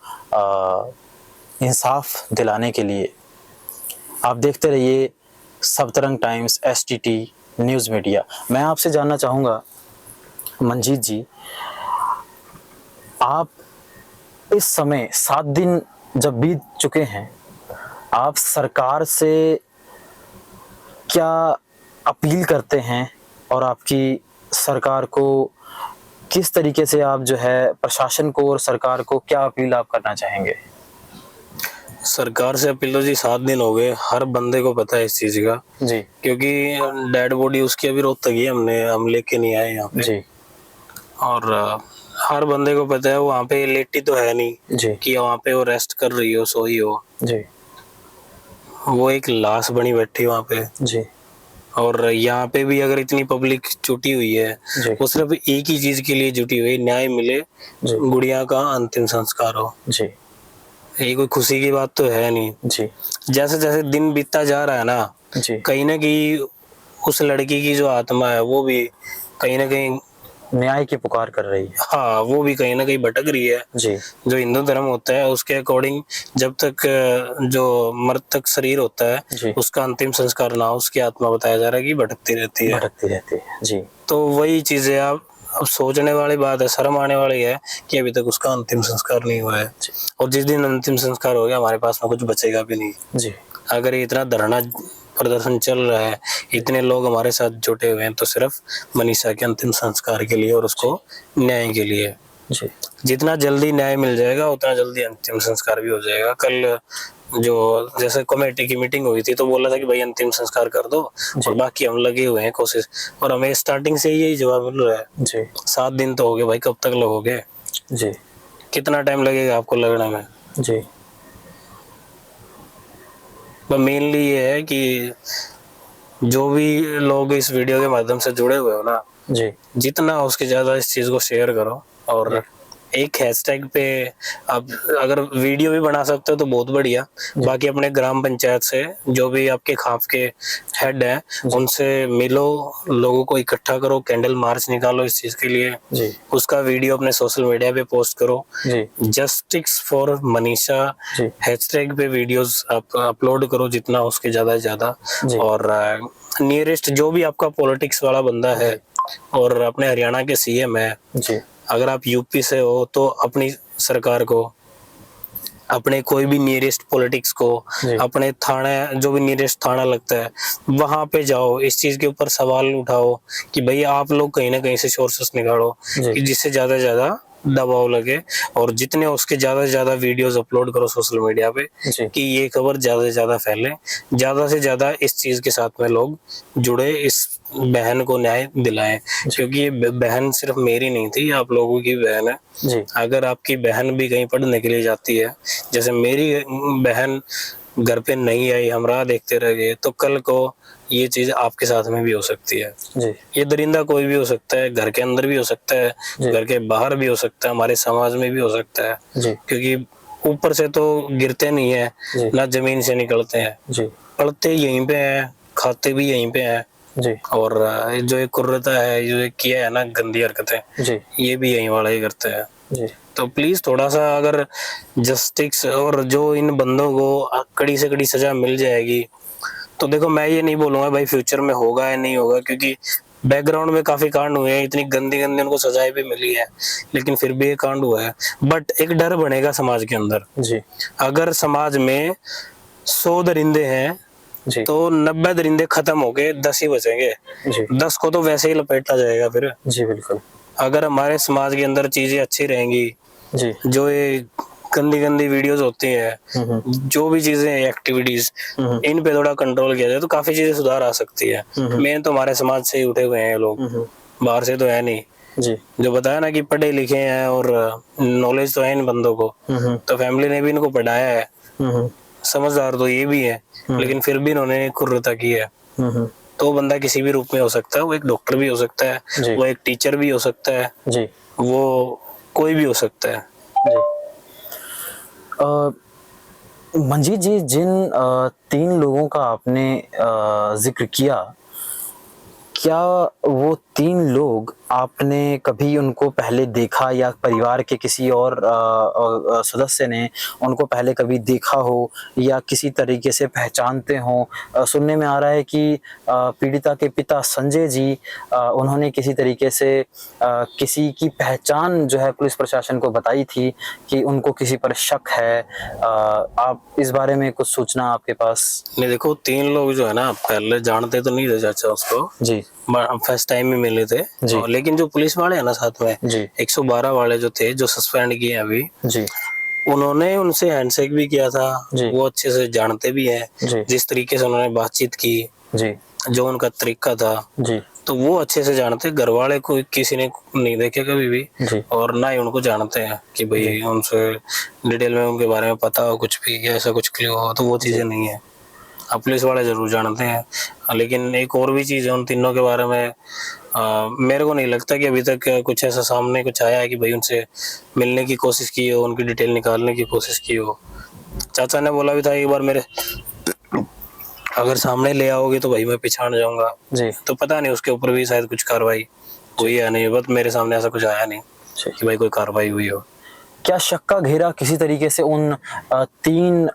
Speaker 2: इंसाफ दिलाने के लिए। आप देखते रहिए Saptarang times, STT news media. मैं आपसे जानना चाहूँगा मंजीत जी, आप इस समय 7 दिन जब बीत चुके हैं, आप सरकार से क्या अपील करते हैं और आपकी सरकार को किस तरीके से आप जो है प्रशासन को और सरकार को क्या अपील आप करना चाहेंगे?
Speaker 1: सरकार से अपील तो जी 7 दिन हो गए, हर बंदे को पता है इस चीज का
Speaker 2: जी
Speaker 1: क्योंकि डेड बॉडी उसकी अभी रोहतक ही हम लेके नहीं आए यहाँ पे
Speaker 2: जी
Speaker 1: और हर बंदे को पता है वो वहाँ पे लेटी तो है नहीं
Speaker 2: जी
Speaker 1: कि वहाँ पे वो रेस्ट कर रही हो, सोई हो।
Speaker 2: जी
Speaker 1: वो एक लाश बनी बैठी वहाँ पे।
Speaker 2: जी
Speaker 1: और यहाँ पे भी अगर इतनी पब्लिक जुटी हुई है,
Speaker 2: जी
Speaker 1: वो सिर्फ एक ही चीज के लिए जुटी हुई, न्याय मिले,
Speaker 2: जी
Speaker 1: गुड़िया का अंतिम संस्कार हो।
Speaker 2: जी
Speaker 1: ये कोई खुशी की बात तो है नहीं।
Speaker 2: जी
Speaker 1: जैसे जैसे दिन बीतता जा रहा है ना,
Speaker 2: जी
Speaker 1: कहीं ना कहीं उस लड़की की जो आत्मा है वो भी कहीं ना कहीं,
Speaker 2: न्याय की पुकार कर रही है।
Speaker 1: हाँ, वो भी कहीं ना कहीं भटक रही है।
Speaker 2: जी
Speaker 1: जो हिंदू धर्म होता है उसके अकॉर्डिंग, जब तक जो मृतक शरीर होता
Speaker 2: जी।
Speaker 1: है उसका अंतिम संस्कार ना हो, उसकी आत्मा बताया जा रहा है कि भटकती रहती है।
Speaker 2: भटकती रहती है। जी
Speaker 1: तो वही चीजें आप अब सोचने वाली बात है, शर्म आने वाली है कि अभी तक उसका अंतिम संस्कार नहीं हुआ है। और जिस दिन अंतिम संस्कार हो गया हमारे पास में कुछ बचेगा भी नहीं।
Speaker 2: जी
Speaker 1: अगर ये इतना धरना प्रदर्शन चल रहा है, इतने लोग हमारे साथ जुटे हुए हैं, तो सिर्फ मनीषा के अंतिम संस्कार के लिए और उसको न्याय के लिए।
Speaker 2: जी
Speaker 1: जितना जल्दी न्याय मिल जाएगा उतना जल्दी अंतिम संस्कार भी हो जाएगा। कल जो जैसे कमेटी की मीटिंग हुई थी तो बोला था कि भाई अंतिम संस्कार कर दो और बाकी हम लगे हुए हैं कोशिश, और हमें स्टार्टिंग से यही जवाब मिल रहा है।
Speaker 2: जी
Speaker 1: 7 दिन तो हो गए भाई, कब तक लगोगे?
Speaker 2: जी
Speaker 1: कितना टाइम लगेगा आपको लगने में?
Speaker 2: जी
Speaker 1: मेनली ये है कि जो भी लोग इस वीडियो के माध्यम से जुड़े हुए हो ना,
Speaker 2: जी
Speaker 1: जितना हो उसके ज्यादा इस चीज को शेयर करो। और एक हैशटैग पे आप अगर वीडियो भी बना सकते हो तो बहुत बढ़िया। बाकी अपने ग्राम पंचायत से जो भी आपके खाफ के हेड हैं उनसे मिलो, लोगों को इकट्ठा करो, कैंडल मार्च निकालो इस चीज के लिए।
Speaker 2: जी
Speaker 1: उसका वीडियो अपने सोशल मीडिया पे पोस्ट करो।
Speaker 2: Ji
Speaker 1: justice for Manisha
Speaker 2: ji
Speaker 1: hashtag पे वीडियोस आप अपलोड करो जितना हो उसके ज्यादा से ज्यादा। और नियरेस्ट जो भी आपका पॉलिटिक्स वाला बंदा है और अपने हरियाणा के सीएम है,
Speaker 2: जी
Speaker 1: अगर आप यूपी से हो तो अपनी सरकार को अपने कोई भी नियरेस्ट पॉलिटिक्स को,
Speaker 2: जी।
Speaker 1: अपने थाना, जो भी नियरेस्ट थाना लगता है वहां पे जाओ, इस चीज के ऊपर सवाल उठाओ कि भाई आप लोग कहीं ना कहीं से सोर्सेस निकालो
Speaker 2: जी।
Speaker 1: कि जिससे ज्यादा से ज्यादा दबाव लगे, और जितने उसके ज्यादा से ज्यादा वीडियोस अपलोड करो सोशल मीडिया पे
Speaker 2: जी।
Speaker 1: कि ये खबर ज्यादा से ज्यादा फैले, ज्यादा से ज्यादा इस चीज के साथ में लोग जुड़े, इस बहन को न्याय दिलाएं, क्योंकि ये बहन सिर्फ मेरी नहीं थी, आप लोगों की बहन है।
Speaker 2: जी।
Speaker 1: अगर आपकी बहन भी कहीं पढ़ने के लिए जाती है, जैसे मेरी बहन घर पे नहीं आई, हम राह देखते रह गए, तो कल को ये चीज आपके साथ में भी हो सकती है।
Speaker 2: जी।
Speaker 1: ये दरिंदा कोई भी हो सकता है, घर के अंदर भी हो सकता है,
Speaker 2: जी।
Speaker 1: घर के बाहर भी हो सकता है, हमारे समाज में भी हो सकता है,
Speaker 2: जी।
Speaker 1: क्योंकि ऊपर से तो गिरते नहीं है
Speaker 2: जी।
Speaker 1: ना, जमीन से निकलते हैं,
Speaker 2: जी।
Speaker 1: पढ़ते यहीं पे हैं, खाते भी यहीं पे हैं,
Speaker 2: जी।
Speaker 1: और जो एक कुर्रता है, जो एक किया है ना गंदी हरकतें,
Speaker 2: जी।
Speaker 1: ये भी यहीं वाला ही करते हैं।
Speaker 2: जी।
Speaker 1: तो प्लीज थोड़ा सा अगर जस्टिस, और जो इन बंदों को कड़ी से कड़ी सजा मिल जाएगी, तो देखो मैं ये नहीं बोलूंगा भाई फ्यूचर में होगा या नहीं होगा, क्योंकि बैकग्राउंड में काफी कांड हुए हैं, इतनी गंदी गंदी उनको सजाएं भी मिली है, लेकिन फिर भी ये कांड हुआ है। बट एक डर बनेगा समाज के अंदर।
Speaker 2: जी।
Speaker 1: अगर समाज में 100 दरिंदे हैं
Speaker 2: जी।
Speaker 1: तो 90 दरिंदे खत्म हो गए, 10 ही बचेंगे।
Speaker 2: जी।
Speaker 1: 10 को तो वैसे ही लपेटा जाएगा फिर।
Speaker 2: जी बिल्कुल।
Speaker 1: अगर हमारे समाज के अंदर चीजें अच्छी रहेंगी,
Speaker 2: जी।
Speaker 1: जो ये गंदी गंदी वीडियोस होती हैं, जो भी चीजें एक्टिविटीज, इन पे थोड़ा कंट्रोल किया जाए तो काफी चीजें सुधार आ सकती है। मेन तो हमारे समाज से ही उठे हुए हैं लोग, बाहर से तो है नहीं।
Speaker 2: जी।
Speaker 1: जो बताया ना कि पढ़े लिखे हैं और नॉलेज तो है इन बंदों को, तो फैमिली ने भी इनको पढ़ाया है, समझदार तो ये भी है, लेकिन फिर भी इन्होंने कुर्रता की है। तो वो बंदा किसी भी रूप में हो सकता है, वो एक डॉक्टर भी हो सकता है, वो एक टीचर भी हो सकता है,
Speaker 2: जी।
Speaker 1: वो कोई भी हो सकता है।
Speaker 2: जी। मंजीत जी, जिन 3 लोगों का आपने जिक्र किया, क्या वो 3 लोग आपने कभी उनको पहले देखा, या परिवार के किसी और सदस्य ने उनको पहले कभी देखा हो, या किसी तरीके से पहचानते हो? सुनने में आ रहा है कि पीड़िता के पिता संजय जी, उन्होंने किसी तरीके से किसी की पहचान जो है पुलिस प्रशासन को बताई थी कि उनको किसी पर शक है। आप इस बारे में कुछ सूचना आपके पास?
Speaker 1: नहीं देखो, 3 लोग जो है ना, पहले जानते तो नहीं थे चाचा उसको
Speaker 2: जी।
Speaker 1: फर्स्ट टाइम ही मिले थे, और लेकिन जो पुलिस वाले है ना साथ में,
Speaker 2: जी।
Speaker 1: 112 वाले जो थे, जो सस्पेंड किए अभी,
Speaker 2: जी।
Speaker 1: उन्होंने उनसे हैंडशेक भी किया था।
Speaker 2: जी।
Speaker 1: वो अच्छे से जानते भी हैं,
Speaker 2: जी।
Speaker 1: जिस तरीके से उन्होंने बातचीत की,
Speaker 2: जी।
Speaker 1: जो उनका तरीका था,
Speaker 2: जी।
Speaker 1: तो वो अच्छे से जानते। घर वाले को किसी ने नहीं देखे कभी भी,
Speaker 2: जी।
Speaker 1: और ना ही उनको जानते हैं कि भाई उनसे डिटेल में उनके बारे में पता हो कुछ भी, या ऐसा कुछ क्लियर हो, तो वो चीजें नहीं है। अब पुलिस वाले जरूर जानते हैं, लेकिन एक और भी चीज है उन तीनों के बारे में, मेरे को नहीं लगता कि अभी तक कुछ ऐसा सामने कुछ आया है कि भाई उनसे मिलने की कोशिश की हो, उनकी डिटेल निकालने की कोशिश की हो। चाचा ने बोला भी था एक बार, मेरे अगर सामने ले आओगे तो भाई मैं पिछाड़ जाऊंगा।
Speaker 2: जी।
Speaker 1: तो पता नहीं उसके ऊपर भी शायद कुछ कार्रवाई हुई है नहीं, बस मेरे सामने ऐसा कुछ आया नहीं कि भाई कोई कार्रवाई हुई हो।
Speaker 2: क्या शक का घेरा किसी तरीके से उन 3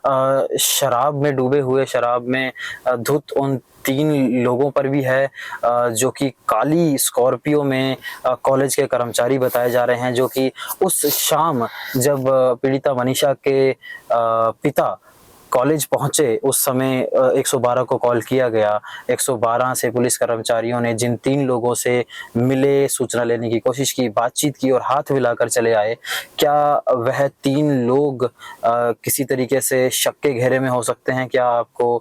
Speaker 2: शराब में डूबे हुए, शराब में धुत उन 3 लोगों पर भी है, जो कि काली स्कॉर्पियो में कॉलेज के कर्मचारी बताए जा रहे हैं, जो कि उस शाम जब पीड़िता मनीषा के पिता कॉलेज पहुंचे उस समय 112 को कॉल किया गया। 112 से पुलिस कर्मचारियों ने जिन 3 लोगों से मिले, सूचना लेने की कोशिश की, बातचीत की और हाथ मिलाकर चले आए, क्या वह 3 लोग किसी तरीके से शक के घेरे में हो सकते हैं? क्या आपको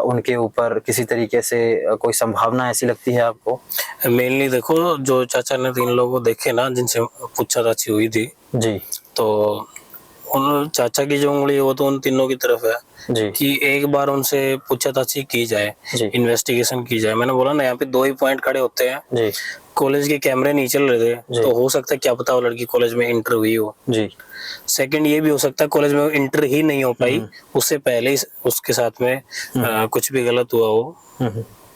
Speaker 2: उनके ऊपर किसी तरीके से कोई संभावना ऐसी लगती है आपको?
Speaker 1: मेनली देखो, जो चाचा ने 3 लोगों को देखे ना, जिनसे पूछताछ हुई थी,
Speaker 2: जी।
Speaker 1: तो उन चाचा की जो उंगली है वो तो उन तीनों की तरफ है
Speaker 2: जी।
Speaker 1: कि एक बार उनसे पूछताछ की जाए, इन्वेस्टिगेशन की जाए। मैंने बोला ना, यहाँ पे 2 ही पॉइंट खड़े होते हैं।
Speaker 2: जी।
Speaker 1: कॉलेज के कैमरे नहीं चल रहे थे, तो हो सकता है क्या पता वो लड़की कॉलेज में इंटर हुई हो।
Speaker 2: जी।
Speaker 1: सेकंड ये भी हो सकता है कॉलेज में इंटर ही नहीं हो पाई, उससे पहले ही उसके साथ में कुछ भी गलत हुआ हो,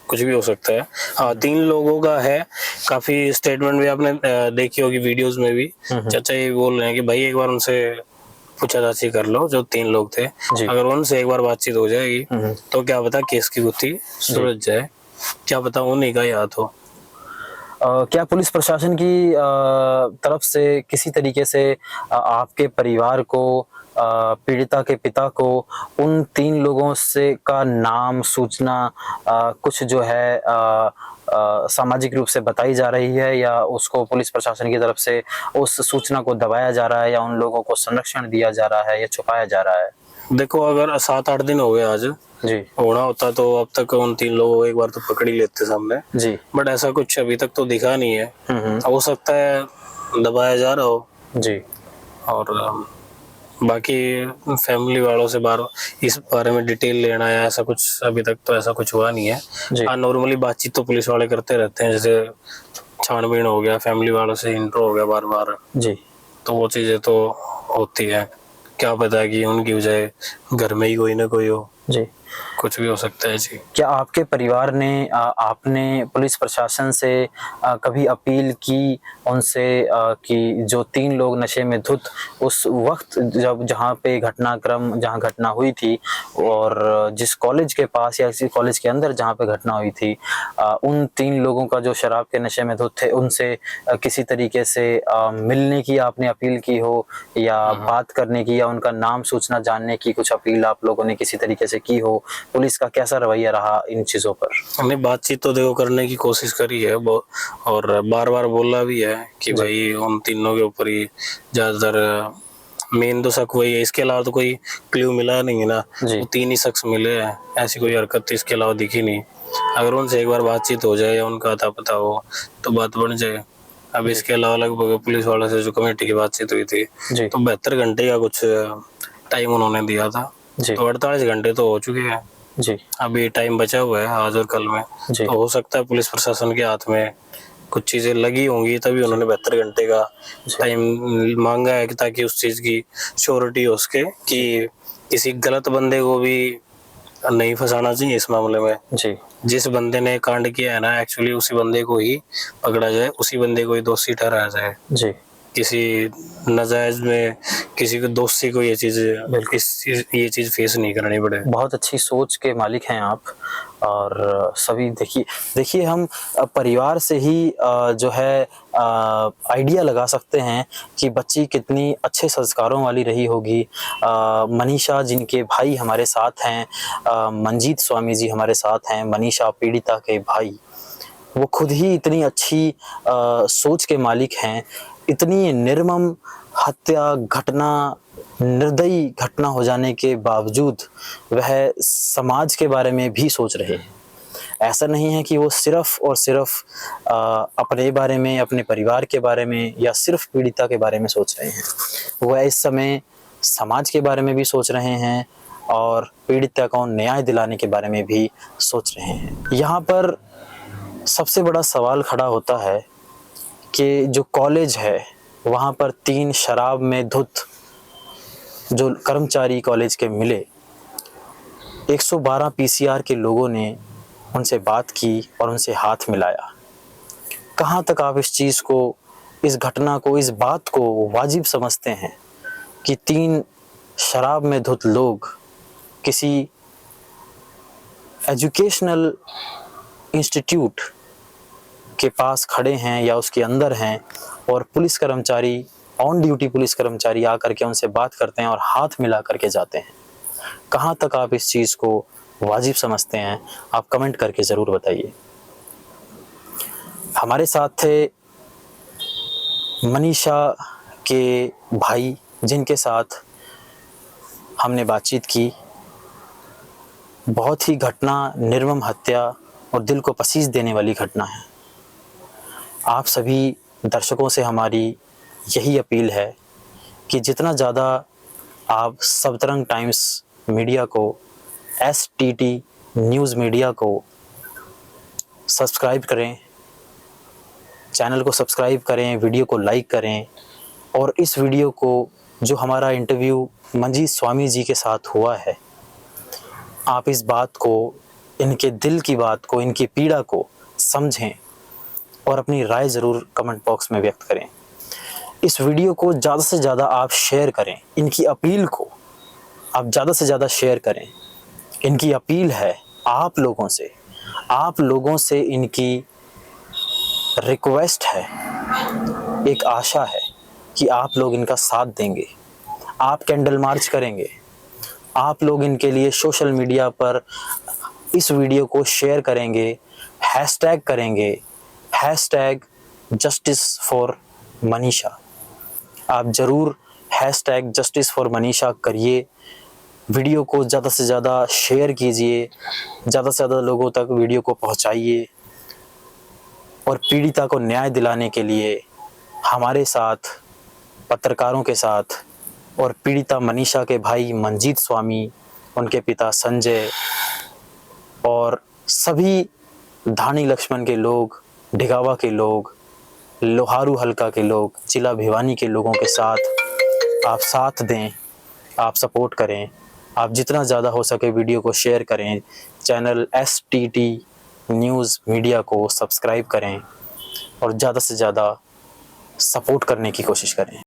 Speaker 1: कुछ भी हो सकता है। हाँ, 3 लोगों का है। काफी स्टेटमेंट भी आपने देखी होगी वीडियोस में भी, चाचा ये बोल रहे हैं कि भाई एक बार उनसे पूछताछ कर लो, जो 3 लोग थे। अगर उनसे एक बार बातचीत हो जाएगी तो क्या पता केस की गुत्थी सुलझ जाए, क्या पता उन्हीं का याद हो।
Speaker 2: क्या पुलिस प्रशासन की तरफ से किसी तरीके से आपके परिवार को पीड़िता के पिता को उन 3 लोगों से का नाम सूचना कुछ जो है सामाजिक रूप से बताई जा रही है, या उसको पुलिस प्रशासन की तरफ से उस सूचना को दबाया जा रहा है, या उन लोगों को संरक्षण दिया जा रहा है, या छुपाया जा रहा है?
Speaker 1: देखो, अगर 7-8 दिन हो गए आज
Speaker 2: जी
Speaker 1: होना होता तो अब तक उन 3 लोगों को एक बार तो पकड़ ही लेते सामने,
Speaker 2: जी।
Speaker 1: बट ऐसा कुछ अभी तक तो दिखा नहीं है।
Speaker 2: हम्म।
Speaker 1: हो सकता है दबाया जा रहा हो।
Speaker 2: जी
Speaker 1: और बाकी फैमिली वालों से बार इस बारे में डिटेल लेना है, ऐसा कुछ अभी तक तो ऐसा कुछ हुआ नहीं है।
Speaker 2: जी।
Speaker 1: हाँ, नॉर्मली बातचीत तो पुलिस वाले करते रहते हैं, जैसे छानबीन हो गया, फैमिली वालों से इंट्रो हो गया बार बार,
Speaker 2: जी।
Speaker 1: तो वो चीजें तो होती है। क्या पता है कि उनकी वजह घर में ही कोई ना कोई हो,
Speaker 2: जी।
Speaker 1: कुछ भी हो सकता है जी।
Speaker 2: क्या आपके परिवार ने आपने पुलिस प्रशासन से कभी अपील की उनसे कि जो 3 लोग नशे में धुत उस वक्त जब जहाँ पे घटनाक्रम जहाँ घटना हुई थी, और जिस कॉलेज के पास या इसी कॉलेज के अंदर जहाँ पे घटना हुई थी, उन 3 लोगों का जो शराब के नशे में धुत थे उनसे किसी तरीके से मिलने की आपने अपील की हो, या बात करने की, या उनका नाम सूचना जानने की कुछ अपील आप लोगों ने किसी तरीके से की हो? पुलिस का कैसा रवैया रहा इन चीजों पर?
Speaker 1: हमने बातचीत तो देखो करने की कोशिश करी है, और बार बार बोला भी है कि भाई उन तीनों के ऊपर ही ज्यादातर मेन तो शक वही है, इसके अलावा तो कोई क्ल्यू मिला नहीं है ना। वो 3 ही शख्स मिले हैं, ऐसी कोई हरकत तो इसके अलावा दिखी नहीं। अगर उनसे एक बार बातचीत हो जाए या उनका अता पता हो तो बात बन जाए। अब इसके अलावा लगभग पुलिस वालों से जो कमेटी की बातचीत हुई थी तो 72 घंटे का कुछ टाइम उन्होंने दिया था, तो 48 घंटे तो हो चुके हैं
Speaker 2: जी।
Speaker 1: अभी टाइम बचा हुआ है आज और कल में। तो हो सकता है पुलिस प्रशासन के हाथ में कुछ चीजें लगी होंगी, तभी उन्होंने 72 घंटे का टाइम मांगा है, ताकि उस चीज की श्योरिटी हो सके कि किसी गलत बंदे को भी नहीं फंसाना चाहिए इस मामले में
Speaker 2: जी।
Speaker 1: जिस बंदे ने कांड किया है ना, एक्चुअली उसी बंदे को ही पकड़ा जाए, उसी बंदे को ही दोषी ठहराया जाए
Speaker 2: जी।
Speaker 1: किसी नाजायज में किसी को दोषी को ये चीज फेस नहीं करनी पड़े।
Speaker 2: बहुत अच्छी सोच के मालिक हैं आप। और सभी देखिए हम परिवार से ही जो है आइडिया लगा सकते हैं कि बच्ची कितनी अच्छे संस्कारों वाली रही होगी। मनीषा जिनके भाई हमारे साथ हैं, मंजीत स्वामी जी हमारे साथ हैं, मनीषा पीड़िता के भाई, वो खुद ही इतनी अच्छी सोच के मालिक हैं। इतनी निर्मम हत्या घटना, निर्दयी घटना हो जाने के बावजूद वह समाज के बारे में भी सोच रहे हैं। ऐसा नहीं है कि वो सिर्फ और सिर्फ अपने बारे में, अपने परिवार के बारे में, या सिर्फ पीड़िता के बारे में सोच रहे हैं। वह इस समय समाज के बारे में भी सोच रहे हैं और पीड़िता को न्याय दिलाने के बारे में भी सोच रहे हैं। यहाँ पर सबसे बड़ा सवाल खड़ा होता है कि जो कॉलेज है वहाँ पर 3 शराब में धुत जो कर्मचारी कॉलेज के मिले, 112 पीसीआर के लोगों ने उनसे बात की और उनसे हाथ मिलाया। कहाँ तक आप इस चीज़ को, इस घटना को, इस बात को वाजिब समझते हैं कि 3 शराब में धुत लोग किसी एजुकेशनल इंस्टीट्यूट के पास खड़े हैं या उसके अंदर हैं, और पुलिस कर्मचारी, ऑन ड्यूटी पुलिस कर्मचारी आकर के उनसे बात करते हैं और हाथ मिला करके जाते हैं? कहाँ तक आप इस चीज़ को वाजिब समझते हैं? आप कमेंट करके ज़रूर बताइए। हमारे साथ थे मनीषा के भाई जिनके साथ हमने बातचीत की। बहुत ही घटना, निर्मम हत्या और दिल को पसीज देने वाली घटना है। आप सभी दर्शकों से हमारी यही अपील है कि जितना ज़्यादा आप सबतरंग टाइम्स मीडिया को, STT न्यूज़ मीडिया को सब्सक्राइब करें, चैनल को सब्सक्राइब करें, वीडियो को लाइक करें, और इस वीडियो को, जो हमारा इंटरव्यू मंजीत स्वामी जी के साथ हुआ है, आप इस बात को, इनके दिल की बात को, इनकी पीड़ा को समझें और अपनी राय ज़रूर कमेंट बॉक्स में व्यक्त करें। इस वीडियो को ज़्यादा से ज़्यादा आप शेयर करें, इनकी अपील को आप ज़्यादा से ज़्यादा शेयर करें। इनकी अपील है आप लोगों से इनकी रिक्वेस्ट है, एक आशा है कि आप लोग इनका साथ देंगे, आप कैंडल मार्च करेंगे, आप लोग इनके लिए सोशल मीडिया पर इस वीडियो को शेयर करेंगे, हैशटैग करेंगे, हैशटैग जस्टिस फॉर मनीषा। आप ज़रूर हैशटैग जस्टिस फॉर मनीषा करिए, वीडियो को ज़्यादा से ज़्यादा शेयर कीजिए, ज़्यादा से ज़्यादा लोगों तक वीडियो को पहुंचाइए और पीड़िता को न्याय दिलाने के लिए हमारे साथ, पत्रकारों के साथ और पीड़िता मनीषा के भाई मंजीत स्वामी, उनके पिता संजय और सभी धानी लक्ष्मण के लोग, ढिगावा के लोग, लोहारू हल्का के लोग, जिला भिवानी के लोगों के साथ आप साथ दें, आप सपोर्ट करें। आप जितना ज़्यादा हो सके वीडियो को शेयर करें, चैनल STT न्यूज़ मीडिया को सब्सक्राइब करें और ज़्यादा से ज़्यादा सपोर्ट करने की कोशिश करें।